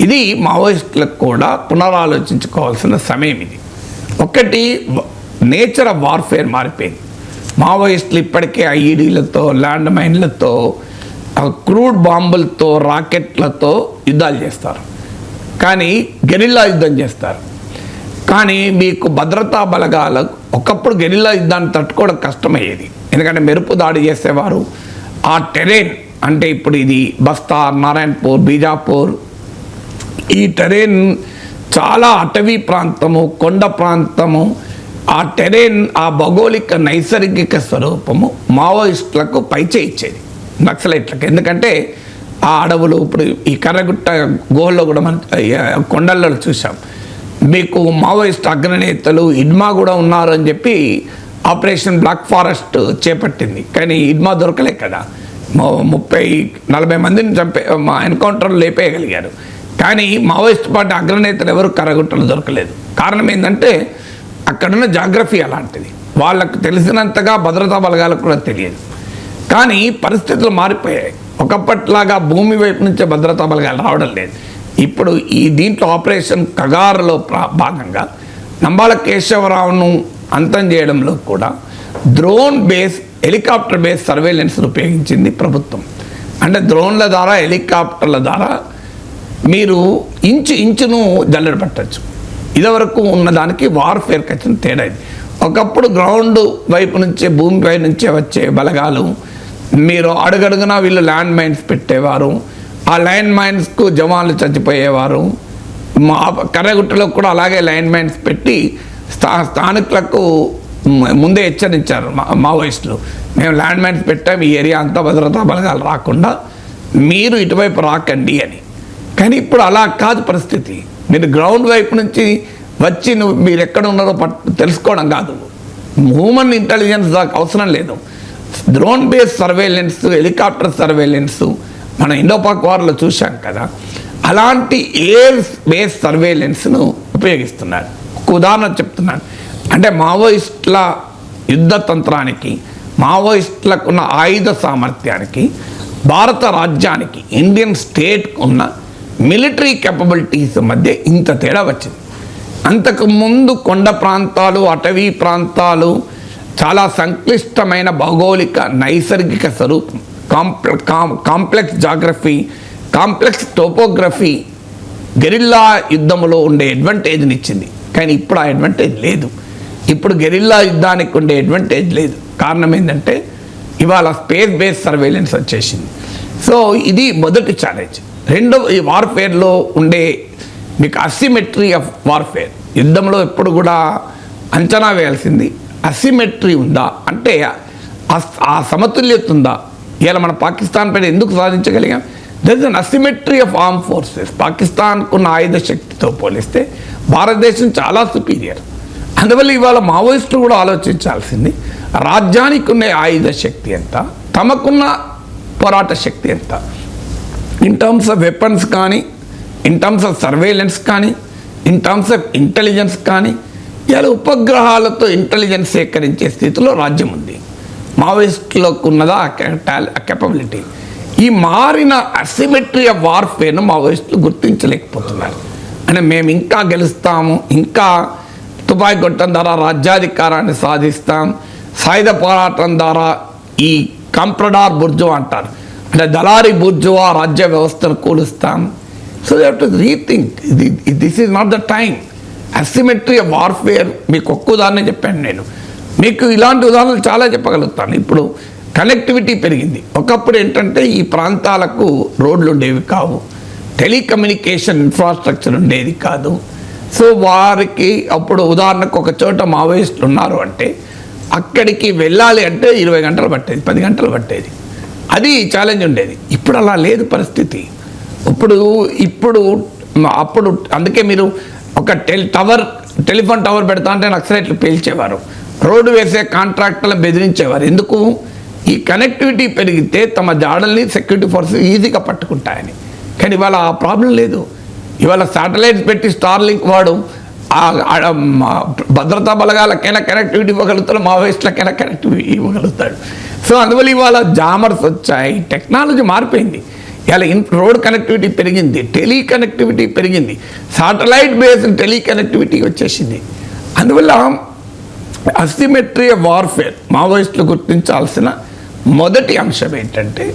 Speaker 2: ఇది మావోయిస్టులకు కూడా పునరాలోచించుకోవాల్సిన సమయం ఇది. ఒకటి, నేచర్ ఆఫ్ వార్ఫేర్ మారిపోయింది. మావోయిస్టులు ఇప్పటికే ఐఈడీలతో, ల్యాండ్ మైన్లతో, క్రూడ్ బాంబులతో, రాకెట్లతో యుద్ధాలు చేస్తారు, కానీ గెరిల్లా యుద్ధం చేస్తారు. కానీ మీకు భద్రతా బలగాలకు ఒకప్పుడు గెరిల్లా యుద్ధాన్ని తట్టుకోవడం కష్టమయ్యేది, ఎందుకంటే మెరుపు దాడి చేసేవారు. ఆ టెరెన్ అంటే ఇప్పుడు ఇది బస్తా, నారాయణపూర్, బీజాపూర్, ఈ టెరెన్ చాలా అటవీ ప్రాంతము, కొండ ప్రాంతము. ఆ టెరెన్, ఆ భౌగోళిక నైసర్గిక స్వరూపము మావోయిస్టులకు పైచే ఇచ్చేది, నక్సలైట్లకు. ఎందుకంటే ఆ అడవులు, ఇప్పుడు ఈ కర్రగుట్ట గుహల్లో కూడా మనం కొండల్లో చూసాం. మీకు మావోయిస్ట్ అగ్రనేతలు ఇడ్మా కూడా ఉన్నారు అని చెప్పి ఆపరేషన్ బ్లాక్ ఫారెస్ట్ చేపట్టింది, కానీ ఇడ్మా దొరకలే కదా. 30-40 మందిని ఎన్కౌంటర్లు లేపేయగలిగారు, కానీ మావోయిస్ట్ పార్టీ అగ్రనేతలు ఎవరు కర్రగుట్టలు దొరకలేదు. కారణం ఏంటంటే అక్కడున్న జాగ్రఫీ అలాంటిది, వాళ్ళకు తెలిసినంతగా భద్రతా బలగాలకు కూడా తెలియదు. కానీ పరిస్థితులు మారిపోయాయి. ఒకప్పట్లాగా భూమి వైపు నుంచే భద్రతా బలగాలు రావడం లేదు. ఇప్పుడు ఈ దీంట్లో ఆపరేషన్ కగారులో భాగంగా నంబాల కేశవరావును అంతం చేయడంలో కూడా డ్రోన్ బేస్, హెలికాప్టర్ బేస్ సర్వేలెన్స్ను ఉపయోగించింది ప్రభుత్వం. అంటే డ్రోన్ల ద్వారా, హెలికాప్టర్ల ద్వారా మీరు ఇంచును జల్లెడ పట్టచ్చు. ఇదివరకు ఉన్నదానికి వార్ఫేర్కి వచ్చిన తేడా ఇది. ఒకప్పుడు గ్రౌండ్ వైపు నుంచే, భూమిపై నుంచే వచ్చే బలగాలు, మీరు అడుగడుగునా వీళ్ళు ల్యాండ్ మైన్స్ పెట్టేవారు. ఆ ల్యాండ్ మైన్స్కు జవాన్లు చచ్చిపోయేవారు. మా కర్రగుట్టలో కూడా అలాగే ల్యాండ్ మైన్స్ పెట్టి స్థానికులకు ముందే హెచ్చరించారు మావోయిస్టులు, మేము ల్యాండ్ మైన్స్ పెట్టాం, ఈ ఏరియా అంతా భద్రతా బలగాలు రాకుండా మీరు ఇటువైపు రాకండి అని. కానీ ఇప్పుడు అలా కాదు పరిస్థితి. మీరు గ్రౌండ్ వైపు నుంచి వచ్చి మీరు ఎక్కడ ఉన్నారో తెలుసుకోవడం కాదు, హ్యూమన్ ఇంటెలిజెన్స్ దాకా అవసరం లేదు. Drone base surveillance, helicopter surveillance మనం ఇండోపాక్ వార్లో చూశాం కదా, అలాంటి ఎయిర్ బేస్ సర్వేలెన్స్ను ఉపయోగిస్తున్నారు. ఒక ఉదాహరణ చెప్తున్నాను. అంటే మావోయిస్టుల యుద్ధ తంత్రానికి, మావోయిస్టులకు ఉన్న ఆయుధ సామర్థ్యానికి, భారత రాజ్యానికి, ఇండియన్ స్టేట్ ఉన్న మిలిటరీ కేపబిలిటీస్ మధ్య ఇంత తేడా వచ్చింది. అంతకుముందు కొండ ప్రాంతాలు, అటవీ ప్రాంతాలు, చాలా సంక్లిష్టమైన భౌగోళిక నైసర్గిక స్వరూపం, complex geography, complex topography guerrilla యుద్ధంలో ఉండే అడ్వాంటేజ్ని ఇచ్చింది. కానీ ఇప్పుడు ఆ అడ్వాంటేజ్ లేదు. ఇప్పుడు గెరిల్లా యుద్ధానికి ఉండే అడ్వాంటేజ్ లేదు. కారణం ఏంటంటే ఇవాళ స్పేస్ బేస్డ్ సర్వేలెన్స్ వచ్చేసింది. సో ఇది మొదటి ఛాలెంజ్. రెండవ, ఈ వార్ఫేర్లో ఉండే మీకు అసిమెట్రీ ఆఫ్ వార్ఫేర్. యుద్ధంలో ఎప్పుడు కూడా అంచనా వేయాల్సింది అసిమెట్రీ ఉందా, అంటే ఆ సమతుల్యత ఉందా. ఇలా మన పాకిస్తాన్ పైన ఎందుకు సాధించగలిగాం? There is an asymmetry of arm forces. పాకిస్తాన్కున్న ఆయుధ శక్తితో పోలిస్తే భారతదేశం చాలా సుపీరియర్. అందువల్ల ఇవాళ మావోయిస్టులు కూడా ఆలోచించాల్సింది రాజ్యానికి ఉన్న ఆయుధ శక్తి ఎంత, తమకున్న పోరాట శక్తి ఎంత, ఇన్ టర్మ్స్ ఆఫ్ వెపన్స్ కానీ, ఇన్ టర్మ్స్ ఆఫ్ సర్వేలెన్స్ కానీ, ఇన్ టర్మ్స్ ఆఫ్ ఇంటెలిజెన్స్ కానీ. ఇలా ఉపగ్రహాలతో ఇంటెలిజెన్స్ సేకరించే స్థితిలో రాజ్యం ఉంది. మావోయిస్టులకు ఉన్నదా ఆ కేపబిలిటీ? ఈ మారిన అసిమెట్రీ ఆఫ్ వార్ఫేర్ను మావోయిస్టులు గుర్తించలేకపోతున్నారు. అంటే మేము ఇంకా గెలుస్తాము, ఇంకా తుపాకీ కొట్టడం ద్వారా రాజ్యాధికారాన్ని సాధిస్తాం, సాయుధ పోరాటం ద్వారా ఈ కంప్రడార్ బుర్జువా అంటారు, అంటే దళారీ బుర్జువా రాజ్య వ్యవస్థను కూలుస్తాం. So they have to rethink. This is not the time. Asymmetry of warfare మీకు ఒక్క ఉదాహరణ చెప్పాను నేను. మీకు ఇలాంటి ఉదాహరణలు చాలా చెప్పగలుగుతాను. ఇప్పుడు కనెక్టివిటీ పెరిగింది. ఒకప్పుడు ఏంటంటే ఈ ప్రాంతాలకు రోడ్లు ఉండేవి కావు, టెలికమ్యూనికేషన్ ఇన్ఫ్రాస్ట్రక్చర్ ఉండేది కాదు. సో వారికి అప్పుడు ఉదాహరణకు ఒక చోట మావోయిస్టులు ఉన్నారు అంటే అక్కడికి వెళ్ళాలి అంటే 20 గంటలు పట్టేది, 10 గంటలు పట్టేది. అది ఛాలెంజ్ ఉండేది. ఇప్పుడు అలా లేదు పరిస్థితి. ఇప్పుడు అప్పుడు అందుకే మీరు ఒక టెలిఫోన్ టవర్ పెడతా అంటే నక్సలైట్లు పేల్చేవారు, రోడ్డు వేసే కాంట్రాక్టర్లను బెదిరించేవారు. ఎందుకు? ఈ కనెక్టివిటీ పెరిగితే తమ జాడల్ని సెక్యూరిటీ ఫోర్సెస్ ఈజీగా పట్టుకుంటాయని. కానీ ఇవాళ ఆ ప్రాబ్లం లేదు. ఇవాళ శాటిలైట్స్ పెట్టి స్టార్లింక్ వాడు భద్రతా బలగాలకైనా కనెక్టివిటీ ఇవ్వగలుగుతాడు, మావోయిస్టులకైనా కనెక్టివిటీ ఇవ్వగలుగుతాడు. సో అందువల్ల ఇవాళ జామర్స్ వచ్చాయి, టెక్నాలజీ మారిపోయింది. ఇలా రోడ్ కనెక్టివిటీ పెరిగింది, టెలికనెక్టివిటీ పెరిగింది, శాటిలైట్ బేస్డ్ టెలికనెక్టివిటీ వచ్చేసింది. అందువల్ల అసిమెట్రీ వార్ఫేర్ మావోయిస్టులు గుర్తించాల్సిన మొదటి అంశం ఏంటంటే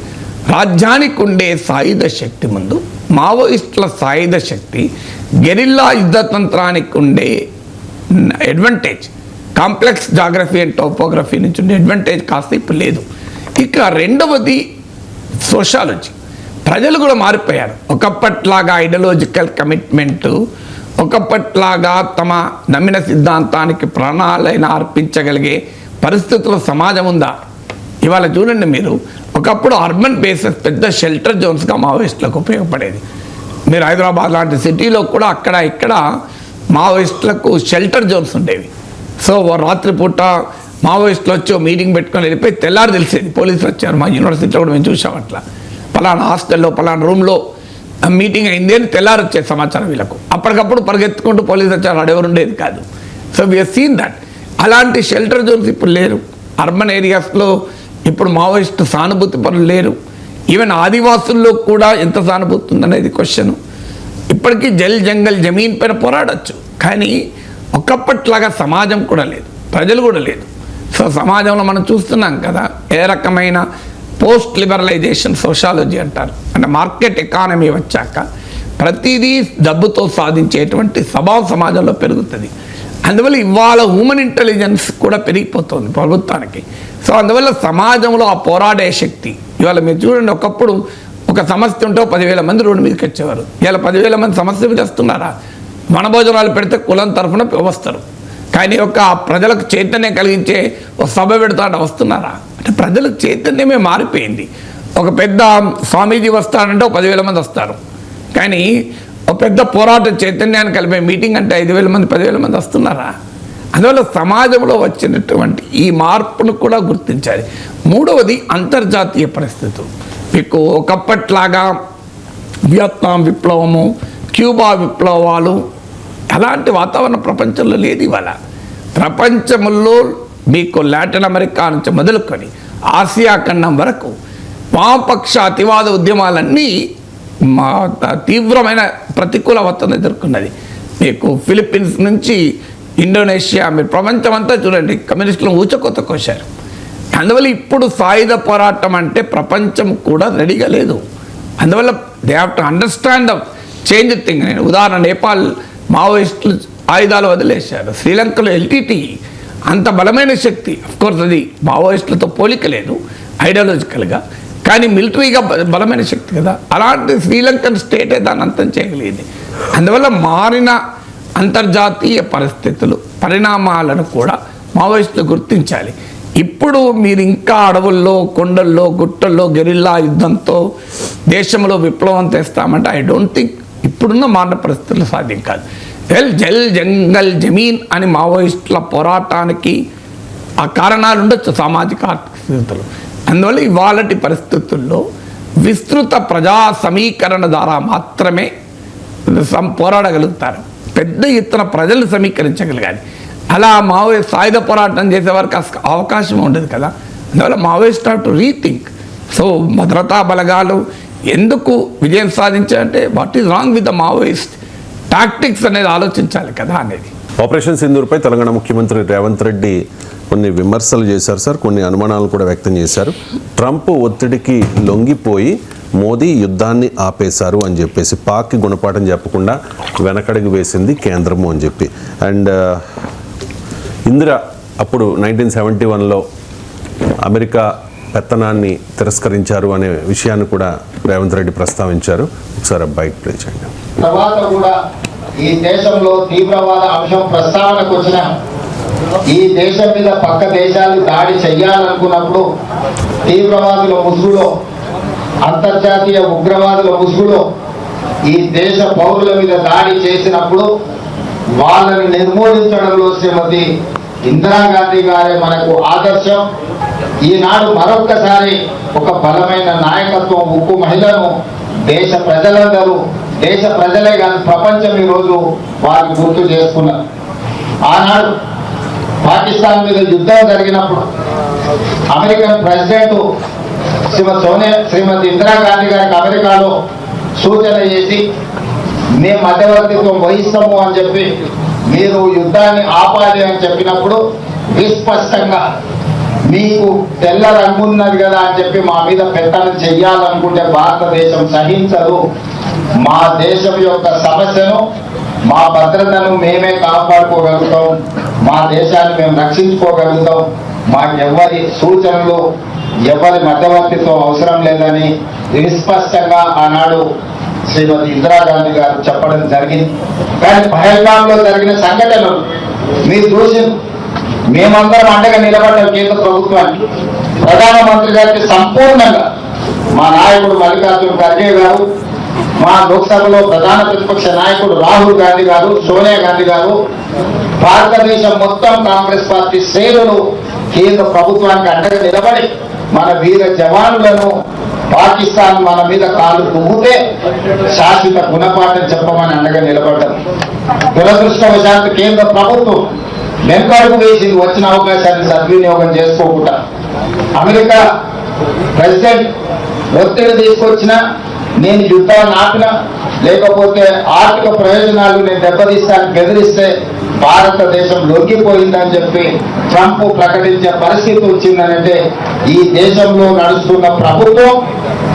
Speaker 2: రాజ్యానికి ఉండే సాయుధ శక్తి ముందు మావోయిస్టుల సాయుధ శక్తి గెరిల్లా యుద్ధతంత్రానికి ఉండే advantage, complex geography and topography నుంచి ఉండే అడ్వాంటేజ్ కాస్త ఇప్పుడు లేదు. ఇక రెండవది సోషాలజీ. ప్రజలు కూడా మారిపోయారు. ఒకప్పట్లాగా ఐడియాలజికల్ కమిట్మెంటు, ఒకప్పట్లాగా తమ నమ్మిన సిద్ధాంతానికి ప్రాణాలైనా అర్పించగలిగే పరిస్థితుల్లో సమాజం ఉందా? ఇవాళ చూడండి మీరు, ఒకప్పుడు అర్బన్ బేసెస్ పెద్ద షెల్టర్ జోన్స్గా మావోయిస్టులకు ఉపయోగపడేది. మీరు హైదరాబాద్ లాంటి సిటీలో కూడా అక్కడ ఇక్కడ మావోయిస్టులకు షెల్టర్ జోన్స్ ఉండేవి. సో రాత్రిపూట మావోయిస్టులు వచ్చి మీటింగ్ పెట్టుకొని వెళ్ళిపోయి తెల్లారి తెలిసేది పోలీసులు వచ్చారు. మా యూనివర్సిటీలో కూడా మేము చూసాం. అట్లా పలానా హాస్టల్లో పలానా రూమ్లో మీటింగ్ అయింది అని తెల్లారి వచ్చే సమాచారం వీళ్ళకు. అప్పటికప్పుడు పరిగెత్తుకుంటూ పోలీసు వచ్చారు, అడెవరు ఉండేది కాదు. So we seen that. అలాంటి షెల్టర్ జోన్స్ ఇప్పుడు లేరు. అర్బన్ ఏరియాస్లో ఇప్పుడు మావోయిస్టు సానుభూతి పనులు లేరు. ఈవెన్ ఆదివాసుల్లో కూడా ఎంత సానుభూతి ఉందనేది క్వశ్చన్. ఇప్పటికీ జంగల్ జమీన్ పైన పోరాడచ్చు, కానీ ఒకప్పట్లాగా సమాజం కూడా లేదు, ప్రజలు కూడా లేదు. సో సమాజంలో మనం చూస్తున్నాం కదా ఏ రకమైన పోస్ట్ లిబరలైజేషన్ సోషాలజీ అంటారు. అంటే మార్కెట్ ఎకానమీ వచ్చాక ప్రతిదీ డబ్బుతో సాధించేటువంటి స్వభావం సమాజంలో పెరుగుతుంది. అందువల్ల ఇవాళ హ్యూమన్ ఇంటెలిజెన్స్ కూడా పెరిగిపోతుంది ప్రభుత్వానికి. సో అందువల్ల సమాజంలో ఆ పోరాడే శక్తి ఇవాళ మీరు చూడండి, ఒకప్పుడు ఒక సమస్య ఉంటే 10,000 మంది రోడ్డు మీదకి వచ్చేవారు. ఇవాళ 10,000 మంది సమస్య మీద వస్తున్నారా? వనభోజనాలు పెడితే కులం తరఫున వస్తారు, కానీ ఒక ప్రజలకు చైతన్యం కలిగించే ఒక సభ పెడతా వస్తున్నారా? అంటే ప్రజలకు చైతన్యమే మారిపోయింది. ఒక పెద్ద స్వామీజీ వస్తాడంటే 10,000 మంది వస్తారు, కానీ ఒక పెద్ద పోరాట చైతన్యాన్ని కలిపే మీటింగ్ అంటే 5,000 మంది 10,000 మంది వస్తున్నారా? అందువల్ల సమాజంలో వచ్చినటువంటి ఈ మార్పును కూడా గుర్తించాలి. మూడవది అంతర్జాతీయ పరిస్థితులు. మీకు ఒకప్పట్లాగా వియత్నాం విప్లవము, క్యూబా విప్లవాలు అలాంటి వాతావరణం ప్రపంచంలో లేదు. ఇవాళ ప్రపంచంలో మీకు లాటిన్ అమెరికా నుంచి మొదలుకొని ఆసియా ఖండం వరకు వామపక్ష అతివాద ఉద్యమాలన్నీ తీవ్రమైన ప్రతికూల ఒత్తిడిని ఎదుర్కొన్నది. మీకు ఫిలిప్పీన్స్ నుంచి ఇండోనేషియా, మీరు ప్రపంచం అంతా చూడండి, కమ్యూనిస్టులను ఊచకొత్త కోశారు. అందువల్ల ఇప్పుడు సాయుధ పోరాటం అంటే ప్రపంచం కూడా రెడీగా లేదు. అందువల్ల they have to understand the change thing. నేను ఉదాహరణ, నేపాల్ మావోయిస్టులు ఆయుధాలు వదిలేశారు. శ్రీలంకలో ఎల్టీటీ అంత బలమైన శక్తి. అఫ్కోర్స్ అది మావోయిస్టులతో పోలిక లేదు ఐడియాలజికల్గా, కానీ మిలిటరీగా బలమైన శక్తి కదా. అలాంటి శ్రీలంకన్ స్టేటే దాన్ని అంతం చేయగలిగింది. అందువల్ల మారిన అంతర్జాతీయ పరిస్థితులు పరిణామాలను కూడా మావోయిస్టులు గుర్తించాలి. ఇప్పుడు మీరు ఇంకా అడవుల్లో, కొండల్లో, గుట్టల్లో గెరిల్లా యుద్ధంతో దేశంలో విప్లవం తెస్తామంటే ఐ డోంట్ థింక్ ఇప్పుడున్న మారిన పరిస్థితులు సాధ్యం కాదు. జంగల్ జమీన్ అని మావోయిస్టుల పోరాటానికి ఆ కారణాలు ఉండొచ్చు, సామాజిక ఆర్థిక స్థితులు. అందువల్ల ఇవాళటి పరిస్థితుల్లో విస్తృత ప్రజా సమీకరణ ద్వారా మాత్రమే పోరాడగలుగుతారు. పెద్ద ఎత్తున ప్రజలు సమీకరించగలగాలి. అలా మావోయిస్ట్ సాయుధ పోరాటం చేసేవారికి అవకాశం ఉండదు కదా. అందువల్ల Maoist have to rethink. So భద్రతా బలగాలు ఎందుకు విజయం సాధించాలంటే what is wrong with the Maoist tactics అనేది ఆలోచించాలి కదా అనేది.
Speaker 1: ఆపరేషన్ సింధూర్పై తెలంగాణ ముఖ్యమంత్రి రేవంత్ రెడ్డి కొన్ని విమర్శలు చేశారు సార్, కొన్ని అనుమానాలు కూడా వ్యక్తం చేశారు. ట్రంప్ ఒత్తిడికి లొంగిపోయి మోదీ యుద్ధాన్ని ఆపేశారు అని చెప్పేసి, పాక్కి గుణపాఠం చెప్పకుండా వెనకడుగు వేసింది కేంద్రము అని చెప్పి. అండ్ ఇందిరా అప్పుడు 1971లో అమెరికా పెత్తనాన్ని తిరస్కరించారు అనే విషయాన్ని కూడా రేవంత్ రెడ్డి ప్రస్తావించారు. ఒకసారి బైక్ ప్లే చేయండి.
Speaker 4: తర్వాత కూడా ఈ దేశంలో తీవ్రవాద అంశం ప్రస్తావనకు వచ్చిన ఈ దేశం మీద పక్క దేశాలు దాడి చెయ్యాలనుకున్నప్పుడు తీవ్రవాదుల ముసుగులో, అంతర్జాతీయ ఉగ్రవాదుల ముసుగులో ఈ దేశ పౌరుల మీద దాడి చేసినప్పుడు వాళ్ళని నిర్మూలించడంలో శ్రీమతి ఇందిరాగాంధీ గారే మనకు ఆదర్శం. ఈనాడు మరొక్కసారి ఒక బలమైన నాయకత్వం, ఉక్కు మహిళను దేశ ప్రజలందరూ, దేశ ప్రజలే కాదు ప్రపంచం ఈరోజు వారిని గుర్తు చేసుకున్నారు. ఆనాడు పాకిస్తాన్ మీద యుద్ధం జరిగినప్పుడు అమెరికన్ ప్రెసిడెంట్ శ్రీమతి ఇందిరాగాంధీ గారికి అమెరికాలో సూచన చేసి మేము మధ్యవర్తిత్వం వహిస్తాము అని చెప్పి, మీరు యుద్ధాన్ని ఆపాలి అని చెప్పినప్పుడు విస్పష్టంగా మీకు తెల్ల రంగున్నది కదా అని చెప్పి మా మీద పెత్తనం చెయ్యాలనుకుంటే భారతదేశం సహించదు. మా దేశం యొక్క సమస్యను, మా భద్రతను మేమే కాపాడుకోగలుగుతాం, మా దేశాన్ని మేము రక్షించుకోగలుగుతాం, మాకెవ్వరి సూచనలు, ఎవరి మధ్యవర్తిత్వం అవసరం లేదని విస్పష్టంగా ఆనాడు శ్రీమతి ఇందిరాగాంధీ గారు చెప్పడం జరిగింది. కానీ పహల్గాంలో జరిగిన సంఘటనలు మీరు చూసి మేమందరం అండగా నిలబడ్డాం. కేంద్ర ప్రభుత్వానికి, ప్రధానమంత్రి గారికి సంపూర్ణంగా మా నాయకుడు మల్లికార్జున ఖర్గే గారు, మా లోక్సభలో ప్రధాన ప్రతిపక్ష నాయకుడు రాహుల్ గాంధీ గారు, సోనియా గాంధీ గారు, భారతదేశం మొత్తం కాంగ్రెస్ పార్టీ శ్రేణులు కేంద్ర ప్రభుత్వానికి అండగా నిలబడి మన వీర జవానులను, పాకిస్తాన్ మన మీద కాలు దువ్వుతే శాశ్వత గుణపాఠం చెప్పమని అండగా నిలబడ్డారు. దురదృష్టవశాత్తు కేంద్ర ప్రభుత్వం వెనుకడుగు వేసింది, వచ్చిన అవకాశాన్ని సద్వినియోగం చేసుకోకుండా. అమెరికా ప్రెసిడెంట్ ఒత్తిడి తీసుకొచ్చినా, నేను యుద్ధాన్ని ఆపినా, లేకపోతే ఆర్థిక ప్రయోజనాలు నేను దెబ్బతీస్తాను బెదిరిస్తే భారతదేశం లొంగిపోయిందని చెప్పి ట్రంప్ ప్రకటించే పరిస్థితి వచ్చిందనంటే ఈ దేశంలో నడుస్తున్న ప్రభుత్వం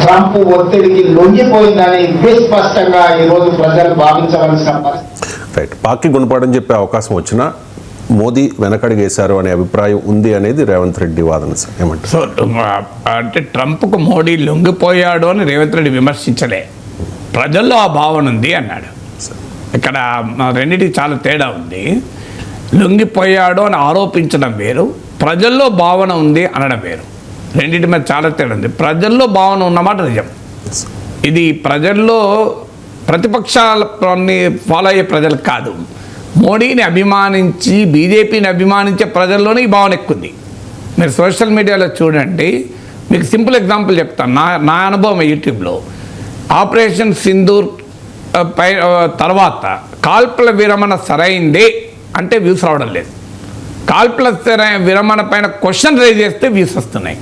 Speaker 4: ట్రంప్ ఒత్తిడికి లొంగిపోయిందని విస్పష్టంగా ఈరోజు ప్రజలు భావించవలసిన పరిస్థితి.
Speaker 1: రైట్, పాక్కి గుణపాఠం చెప్పే అవకాశం వచ్చినా మోదీ వెనకడిగేశారు అనే అభిప్రాయం ఉంది అనేది రేవంత్ రెడ్డి వాదన. సార్ ఏమంటారు?
Speaker 2: సో అంటే ట్రంప్కు మోడీ లొంగిపోయాడు అని రేవంత్ రెడ్డి విమర్శించలే, ప్రజల్లో ఆ భావన ఉంది అన్నాడు. ఇక్కడ రెండింటికి చాలా తేడా ఉంది. లొంగిపోయాడు అని ఆరోపించడం వేరు, ప్రజల్లో భావన ఉంది అనడం వేరు. రెండింటి మీద చాలా తేడా ఉంది. ప్రజల్లో భావన ఉన్నమాట నిజం. ఇది ప్రజల్లో ప్రతిపక్షాలని ఫాలో అయ్యే ప్రజలు కాదు, మోడీని అభిమానించి బీజేపీని అభిమానించే ప్రజల్లోనే ఈ భావన ఎక్కుంది. మీరు సోషల్ మీడియాలో చూడండి, మీకు సింపుల్ ఎగ్జాంపుల్ చెప్తాను. నా అనుభవం యూట్యూబ్లో ఆపరేషన్ సింధూర్ తర్వాత కాల్పుల విరమణ సరైందే అంటే వ్యూస్ రావడం లేదు. కాల్పుల విరమణ పైన క్వశ్చన్ రైజ్ చేస్తే వ్యూస్ వస్తున్నాయి.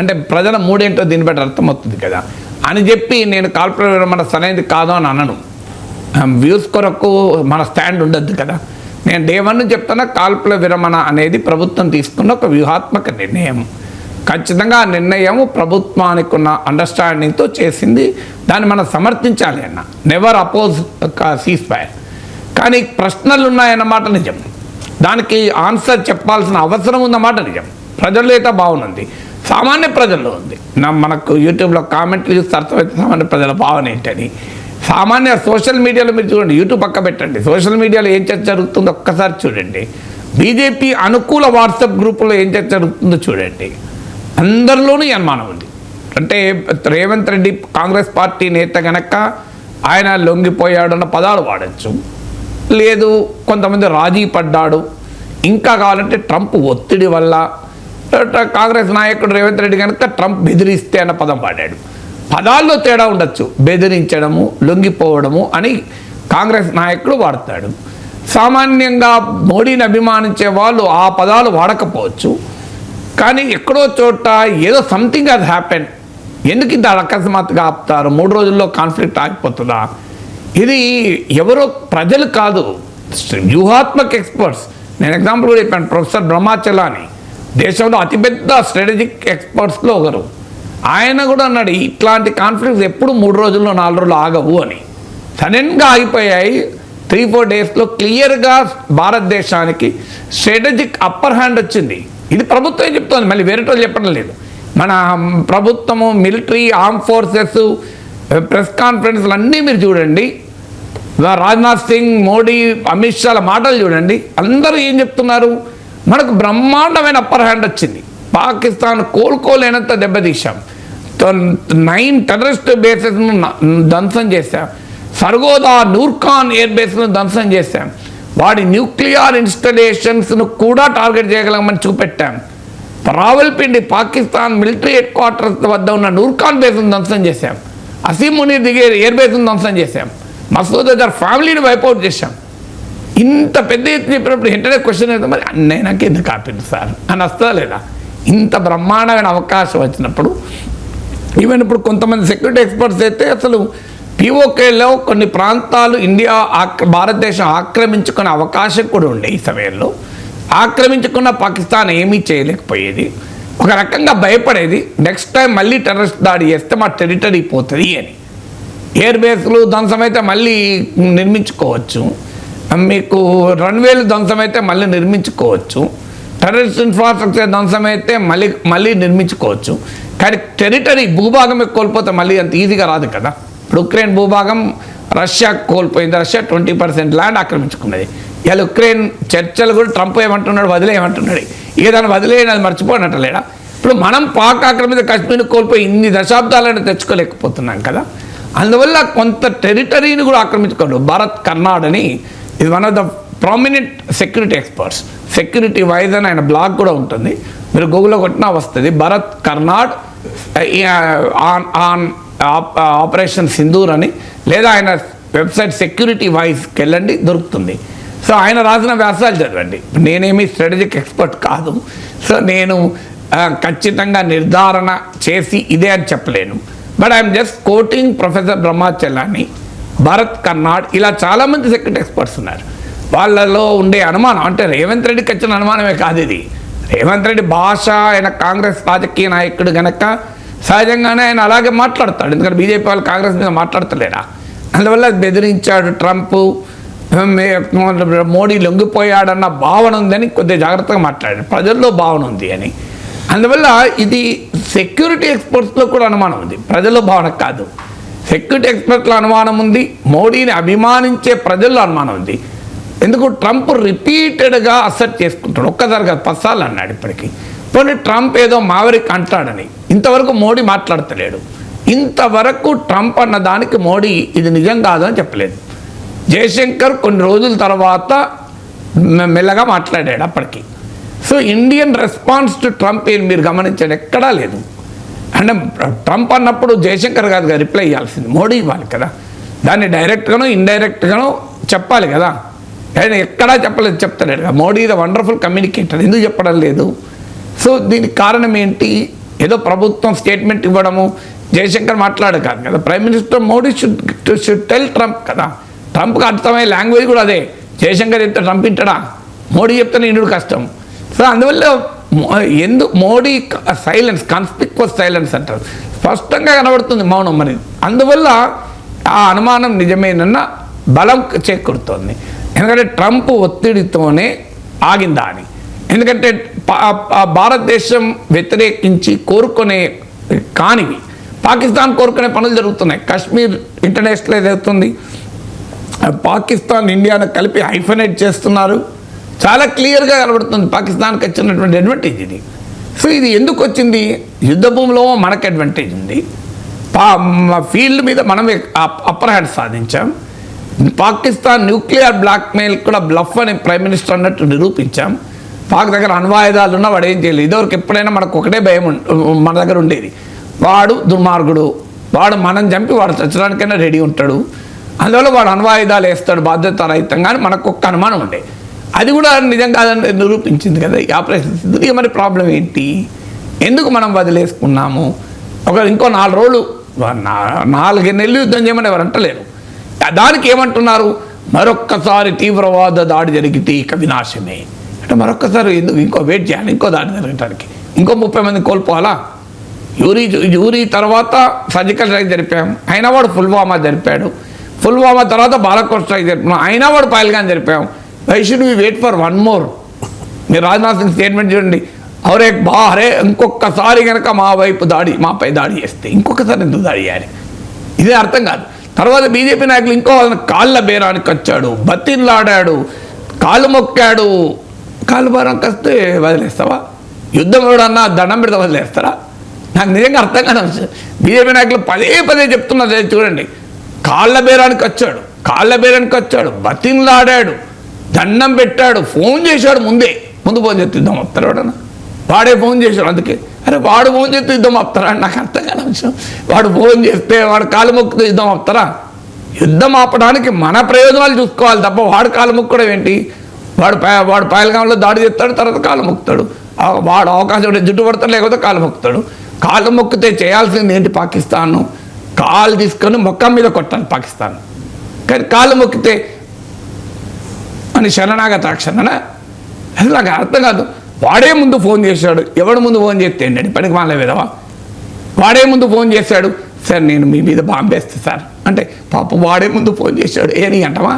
Speaker 2: అంటే ప్రజల మూడేంటో దీన్ని బట్టి అర్థమవుతుంది కదా అని చెప్పి నేను కాల్పుల విరమణ సరైనది కాదు అని అనను. వ్యూస్ కొరకు మన స్టాండ్ ఉండద్దు కదా. నేను డే 1 చెప్తున్నా, కాల్పుల విరమణ అనేది ప్రభుత్వం తీసుకున్న ఒక వ్యూహాత్మక నిర్ణయం. ఖచ్చితంగా ఆ నిర్ణయం ప్రభుత్వానికి ఉన్న అండర్స్టాండింగ్తో చేసింది, దాన్ని మనం సమర్థించాలి అన్న. Never oppose cease fire. కానీ ప్రశ్నలు ఉన్నాయన్నమాట నిజం, దానికి ఆన్సర్ చెప్పాల్సిన అవసరం ఉన్నమాట నిజం. ప్రజల్లో అయితే బాగుంది, సామాన్య ప్రజల్లో ఉంది. మనకు యూట్యూబ్లో కామెంట్లు చూస్తే అర్థమైతే సామాన్య ప్రజల భావన ఏంటని. సామాన్య సోషల్ మీడియాలో మీరు చూడండి, యూట్యూబ్ పక్క పెట్టండి, సోషల్ మీడియాలో ఏం చర్చ జరుగుతుందో ఒక్కసారి చూడండి. బీజేపీ అనుకూల వాట్సాప్ గ్రూపులో ఏం చర్చ జరుగుతుందో చూడండి. అందరిలోనూ అనుమానం ఉంది. అంటే రేవంత్ రెడ్డి కాంగ్రెస్ పార్టీ నేత గనక ఆయన లొంగిపోయాడు అన్న పదాలు వాడచ్చు, లేదు కొంతమంది రాజీ పడ్డాడు, ఇంకా కావాలంటే ట్రంప్ ఒత్తిడి వల్ల కాంగ్రెస్ నాయకుడు రేవంత్ రెడ్డి కనుక ట్రంప్ బెదిరిస్తే అన్న పదం వాడాడు. పదాల్లో తేడా ఉండొచ్చు, బెదిరించడము, లొంగిపోవడము అని కాంగ్రెస్ నాయకుడు వాడతాడు. సామాన్యంగా మోడీని అభిమానించే వాళ్ళు ఆ పదాలు వాడకపోవచ్చు, కానీ ఎక్కడో చోట ఏదో సంథింగ్ అది హ్యాపెన్. ఎందుకు ఇంత అకస్మాత్తుగా ఆపుతారు? 3 రోజుల్లో కాన్ఫ్లిక్ట్ ఆగిపోతుందా? ఇది ఎవరో ప్రజలు కాదు, వ్యూహాత్మక ఎక్స్పర్ట్స్. నేను ఎగ్జాంపుల్ కూడా చెప్పాను, ప్రొఫెసర్ బ్రహ్మాచలాని దేశంలో అతిపెద్ద స్ట్రాటజిక్ ఎక్స్పర్ట్స్లో ఒకరు. ఆయన కూడా అన్నాడు ఇట్లాంటి కాన్ఫ్లిక్ట్స్ ఎప్పుడు 3 రోజుల్లో 4 రోజులు ఆగవు అని. సడన్గా ఆగిపోయాయి. 3-4 డేస్లో క్లియర్గా భారతదేశానికి స్ట్రాటజిక్ అప్పర్ హ్యాండ్ వచ్చింది. ఇది ప్రభుత్వం చెప్తోంది, మళ్ళీ వేరేటోళ్ళు చెప్పడం లేదు. మన ప్రభుత్వము, మిలిటరీ, ఆర్మ్ ఫోర్సెస్, ప్రెస్ కాన్ఫరెన్స్లు అన్నీ మీరు చూడండి. రాజ్నాథ్ సింగ్, మోడీ, అమిత్ షాల మాటలు చూడండి. అందరూ ఏం చెప్తున్నారు, మనకు బ్రహ్మాండమైన అప్పర్ హ్యాండ్ వచ్చింది, పాకిస్తాన్ కోలుకోలేనంత దెబ్బతీశాం, 9 టెర్రరిస్ట్ బేసెస్ను ధ్వంసం చేశాం, సర్గోదా, నూర్ఖాన్ ఎయిర్ బేస్ను ధ్వంసం చేశాం, వాడి న్యూక్లియర్ ఇన్స్టలేషన్స్ను కూడా టార్గెట్ చేయగలమని చూపెట్టాం, Rawalpindi Pakistan military headquarters వద్ద ఉన్న నూర్ఖాన్ బేస్ను ధ్వంసం చేశాం, అసీం మునీర్ దిగే ఎయిర్ బేస్ను ధ్వంసం చేశాం, మసూద్ అజర్ ఫ్యామిలీని వైపౌట్ చేశాం. ఇంత పెద్ద ఎత్తున చెప్పినప్పుడు వెంటనే క్వశ్చన్ అయితే మరి అన్నయ్యకి ఎందుకు ఆపింది సార్ అని వస్తా లేదా? ఇంత బ్రహ్మాండమైన అవకాశం వచ్చినప్పుడు ఈవెన్ ఇప్పుడు కొంతమంది సెక్యూరిటీ ఎక్స్పర్ట్స్ అయితే అసలు పిఓకేలో కొన్ని ప్రాంతాలు భారతదేశం ఆక్రమించుకునే అవకాశం కూడా ఉండే. ఈ సమయంలో ఆక్రమించుకున్న పాకిస్తాన్ ఏమీ చేయలేకపోయేది, ఒక రకంగా భయపడేది, నెక్స్ట్ టైం మళ్ళీ టెర్రరిస్ట్ దాడి చేస్తే మా టెరిటరీ పోతుంది అని. ఎయిర్ బేస్లు ధ్వంసమైతే మళ్ళీ నిర్మించుకోవచ్చు, మీకు రన్వేలు ధ్వంసమైతే మళ్ళీ నిర్మించుకోవచ్చు, టెర్రరిస్ట్ ఇన్ఫ్రాస్ట్రక్చర్ ధ్వంసమైతే మళ్ళీ నిర్మించుకోవచ్చు. కానీ టెరిటరీ భూభాగం కోల్పోతే మళ్ళీ అంత ఈజీగా రాదు కదా. ఇప్పుడు ఉక్రెయిన్ భూభాగం రష్యా కోల్పోయింది, రష్యా 20% ల్యాండ్ ఆక్రమించుకున్నది. ఇలా ఉక్రెయిన్ చర్చలు కూడా ట్రంప్ ఏమంటున్నాడు, వదిలేయమంటున్నాడు, ఏదైనా వదిలేయని అది మర్చిపోనట్టలేడా? ఇప్పుడు మనం పాక్ ఆక్రమిత కాశ్మీర్ కోల్పోయి ఇన్ని దశాబ్దాలను తెచ్చుకోలేకపోతున్నాం కదా. అందువల్ల కొంత టెరిటరీని కూడా ఆక్రమించుకోండు. భరత్ కర్నాడ్ అని ఇది one of the prominent security experts, security wise అని ఆయన బ్లాగ్ కూడా ఉంటుంది, మీరు గూగుల్లో కొట్టినా వస్తుంది. భరత్ కర్నాడ్ ఆన్ ఆపరేషన్ సింధూర్ అని, లేదా ఆయన వెబ్సైట్ సెక్యూరిటీ వైజ్కి వెళ్ళండి, దొరుకుతుంది. సో ఆయన రాసిన వ్యాసాలు చదవండి. నేనేమి స్ట్రాటజిక్ ఎక్స్పర్ట్ కాదు, సో నేను ఖచ్చితంగా నిర్ధారణ చేసి ఇదే అని చెప్పలేను. But I'm just quoting professor Brahma Chellaney, Bharat Karnad, ఇలా చాలామంది సెక్యూరిటీ ఎక్స్పర్ట్స్ ఉన్నారు. వాళ్ళలో ఉండే అనుమానం అంటే రేవంత్ రెడ్డికి వచ్చిన అనుమానమే కాదు ఇది. రేవంత్ రెడ్డి భాష, ఆయన కాంగ్రెస్ రాజకీయ నాయకుడు కనుక సహజంగానే ఆయన అలాగే మాట్లాడతాడు, ఎందుకంటే బీజేపీ వాళ్ళు కాంగ్రెస్ మీద మాట్లాడతలేరా. అందువల్ల బెదిరించాడు ట్రంప్, మోడీ లొంగిపోయాడన్న భావన ఉందని కొద్దిగా జాగ్రత్తగా మాట్లాడాడు, ప్రజల్లో భావన ఉంది అని. అందువల్ల ఇది సెక్యూరిటీ ఎక్స్పర్ట్స్లో కూడా అనుమానం ఉంది, ప్రజల్లో భావన కాదు. సెక్యూరిటీ ఎక్స్పర్ట్ల అనుమానం ఉంది, మోడీని అభిమానించే ప్రజల్లో అనుమానం ఉంది. ఎందుకు ట్రంప్ రిపీటెడ్గా అసెప్ట్ చేసుకుంటాడు, ఒక్కసారి కాదు 10 సార్లు అన్నాడు ఇప్పటికీ. పోనీ ట్రంప్ ఏదో మావరిక్ అంటాడని, ఇంతవరకు మోడీ మాట్లాడతలేడు. ఇంతవరకు ట్రంప్ అన్న దానికి మోడీ ఇది నిజం కాదని చెప్పలేదు. జయశంకర్ కొన్ని రోజుల తర్వాత మెల్లగా మాట్లాడాడు అప్పటికి. So Indian response to Trump ఏం మీరు గమనించండి, ఎక్కడా లేదు. అంటే ట్రంప్ అన్నప్పుడు జయశంకర్ కాదు కదా రిప్లై ఇవ్వాల్సింది, మోడీ ఇవ్వాలి కదా. దాన్ని డైరెక్ట్గానో ఇండైరెక్ట్గానో చెప్పాలి కదా. ఆయన ఎక్కడా చెప్పలేదు, చెప్తాడు కదా. మోడీ ద వండర్ఫుల్ కమ్యూనికేటర్, ఎందుకు చెప్పడం లేదు? సో దీనికి కారణం ఏంటి? ఏదో ప్రభుత్వం స్టేట్మెంట్ ఇవ్వడము, జయశంకర్ మాట్లాడే కాదు కదా. Prime minister Modi should tell Trump కదా. ట్రంప్కి అర్థమయ్యే లాంగ్వేజ్ కూడా అదే. జయశంకర్ చెప్తే ట్రంప్ వింటాడా? మోడీ చెప్తే ఇండు కష్టం. సో అందువల్ల మోడీ సైలెన్స్, కాన్స్పిక్వస్ సైలెన్స్ అంటారు, స్పష్టంగా కనబడుతుంది మౌనం మరి. అందువల్ల ఆ అనుమానం నిజమేనన్న బలం చేకూరుతోంది. ఎందుకంటే ట్రంప్ ఒత్తిడితోనే ఆగిందా అని. ఎందుకంటే భారతదేశం వ్యతిరేకించి కోరుకునే కానివి పాకిస్తాన్ కోరుకునే పనులు జరుగుతున్నాయి. కాశ్మీర్ ఇంటర్నేషనలైజ్ అవుతుంది, పాకిస్తాన్ ఇండియాను కలిపి హైఫనేట్ చేస్తున్నారు. చాలా క్లియర్గా కనబడుతుంది పాకిస్తాన్కి వచ్చినటువంటి అడ్వాంటేజ్ ఇది. సో ఇది ఎందుకు వచ్చింది? యుద్ధ భూమిలో మనకు అడ్వాంటేజ్ ఉంది, ఫీల్డ్ మీద మనం అప్పర్ హ్యాండ్ సాధించాం. పాకిస్తాన్ న్యూక్లియర్ బ్లాక్మెయిల్ కూడా బ్లఫ్ అని ప్రైమ్ మినిస్టర్ అన్నట్టు నిరూపించాం. పాక్ దగ్గర అణ్వాయుధాలు ఉన్నా వాడు ఏం చేయలేదు. ఇదివరకు ఎప్పుడైనా మనకు ఒకటే భయం మన దగ్గర ఉండేది, వాడు దుర్మార్గుడు, వాడు మనం చంపి వాడు చచ్చడానికైనా రెడీ ఉంటాడు, అందువల్ల వాడు అణ్వాయుధాలు వేస్తాడు బాధ్యతారహితంగా అని మనకు ఒక్క అనుమానం ఉండే. అది కూడా నిజం కాదని నిరూపించింది కదా ఈ ఆపరేషన్ సింధూర్. మరి ప్రాబ్లం ఏంటి? ఎందుకు మనం వదిలేసుకున్నాము? ఇంకో 4 రోజులు 4 నెలలు యుద్ధం చేయమని ఎవరు అంటలేరు. దానికి ఏమంటున్నారు? మరొక్కసారి తీవ్రవాద దాడి జరిగితే ఇక వినాశమే అంటే మరొక్కసారి ఎందుకు ఇంకో వెయిట్ చేయాలి, ఇంకో దాడి జరగటానికి ఇంకో 30 మంది కోల్పోవాలా? యూరీ తర్వాత సర్జికల్ స్ట్రైక్ జరిపాం, అయినా వాడు పుల్వామా జరిపాడు. పుల్వామా తర్వాత బాలకోట్ స్ట్రైక్ జరిపినాం, అయినా వాడు పహల్గాం జరిపాం. Why should we wait for 1 more? మీరు రాజ్నాథ్ సింగ్ స్టేట్మెంట్ చూడండి, అవరే బాహరే ఇంకొకసారి కనుక మాపై దాడి చేస్తే ఇంకొకసారి ఎందుకు దాడి చేయాలి? ఇదే అర్థం కాదు. తర్వాత బీజేపీ నాయకులు ఇంకో వాళ్ళని కాళ్ళ బేరానికి వచ్చాడు, బతిన్లాడాడు, కాళ్ళు మొక్కాడు. కాళ్ళు బేరానికి వస్తే వదిలేస్తావా? యుద్ధం ఎవడన్నా దండం పెడితే వదిలేస్తారా? నాకు నిజంగా అర్థం కాదు. బీజేపీ నాయకులు పదే పదే చెప్తున్నది చూడండి. కాళ్ళ బేరానికి వచ్చాడు, బతిన్లాడాడు, దండం పెట్టాడు, ఫోన్ చేశాడు. ముందు ఫోన్ చేస్తే యుద్ధం ఆపుతారు ఎవడన్నా? వాడే ఫోన్ చేశాడు. అందుకే అరే వాడు ఫోన్ చేస్తే యుద్ధం ఆపుతారా అని నాకు అర్థం కాని విషయం. వాడు ఫోన్ చేస్తే వాడు కాలు మొక్కితే యుద్ధం ఆపుతారా? యుద్ధం ఆపడానికి మన ప్రయోజనాలు చూసుకోవాలి తప్ప వాడు కాలు మొక్కడం ఏంటి? వాడు పహల్గాంలో దాడి చేస్తాడు, తర్వాత కాలు మొక్కుతాడు. వాడు అవకాశం ఉంటే జుట్టు పడతాడు, లేకపోతే కాలు మొక్కుతాడు. కాలు మొక్కితే చేయాల్సింది ఏంటి? పాకిస్తాన్ కాలు తీసుకొని మొక్కం మీద కొట్టాలి పాకిస్తాన్. కానీ కాలు మొక్కితే అని శరణాగత రక్షణనా? అసలు నాకు అర్థం కాదు. వాడే ముందు ఫోన్ చేశాడు. ఎవడు ముందు ఫోన్ చేస్తే ఏంటండి? పనికి మాలే విధవా? వాడే ముందు ఫోన్ చేశాడు. సార్ నేను మీ మీద బాంబేస్తా సార్ అంటే పాప వాడే ముందు ఫోన్ చేశాడు. ఏని అంటవా?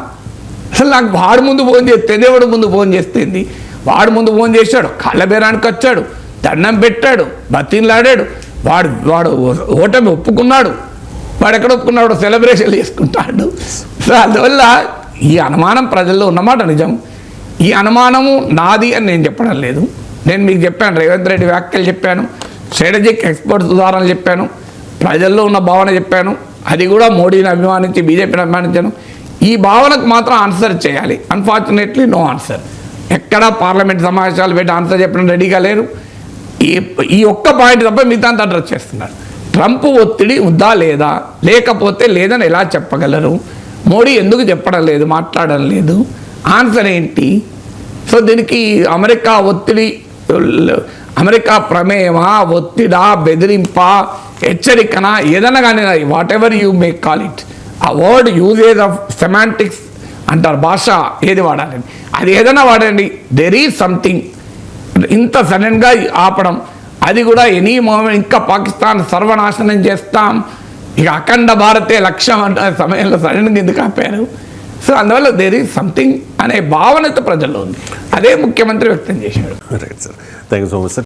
Speaker 2: అసలు నాకు వాడు ముందు ఫోన్ చేస్తే ఎవడు ముందు ఫోన్ చేస్తేంది? వాడు ముందు ఫోన్ చేశాడు, కాళ్ళ బేరానికి వచ్చాడు, దండం పెట్టాడు, బతిన్లాడాడు. వాడు ఓటమి ఒప్పుకున్నాడు. వాడు ఎక్కడ ఒప్పుకున్నాడు? సెలబ్రేషన్లు చేసుకుంటాడు. సో అందువల్ల ఈ అనుమానం ప్రజల్లో ఉన్నమాట నిజం. ఈ అనుమానము నాది అని నేను చెప్పడం లేదు. నేను మీకు చెప్పాను, రేవంత్ రెడ్డి వ్యాఖ్యలు చెప్పాను, స్ట్రాటజిక్ ఎక్స్పర్ట్స్ ఉదాహరణలు చెప్పాను, ప్రజల్లో ఉన్న భావన చెప్పాను. అది కూడా మోడీని అభిమానించి బీజేపీని అభిమానించాను. ఈ భావనకు మాత్రం ఆన్సర్ చేయాలి. Unfortunately no answer. ఎక్కడా పార్లమెంట్ సమావేశాలు పెట్టి ఆన్సర్ చెప్పడం రెడీగా లేరు. ఈ ఒక్క పాయింట్ తప్ప మిగతా అంతా అడ్రస్ చేస్తున్నారు. ట్రంప్ ఒత్తిడి ఉందా లేదా? లేకపోతే లేదని ఎలా చెప్పగలరు? మోడీ ఎందుకు చెప్పడం లేదు, మాట్లాడడం లేదు? ఆన్సర్ ఏంటి? సో దీనికి అమెరికా ఒత్తిడి, అమెరికా ప్రమేయమా, ఒత్తిడా, బెదిరింపా, హెచ్చరికనా, ఏదైనా కానీ what ever you may call it, ఆ వర్డ్ యూజేజ్ ఆఫ్ సెమాంటిక్స్ అంటారు, భాష ఏది వాడాలి, అది ఏదైనా వాడండి. There is something. ఇంత సడన్గా ఆపడం, అది కూడా ఎనీ మూమెంట్ ఇంకా పాకిస్తాన్ సర్వనాశనం చేస్తాం, ఇక అఖండ భారతే లక్ష్యం అంటే సమయంలో సడన్గా ఎందుకు ఆపారు? సో అందువల్ల దేర్ ఈజ్ సంథింగ్ అనే భావనతో ప్రజల్లో ఉంది. అదే ముఖ్యమంత్రి వ్యక్తం చేశాడు.
Speaker 1: Right sir, thank you so much sir.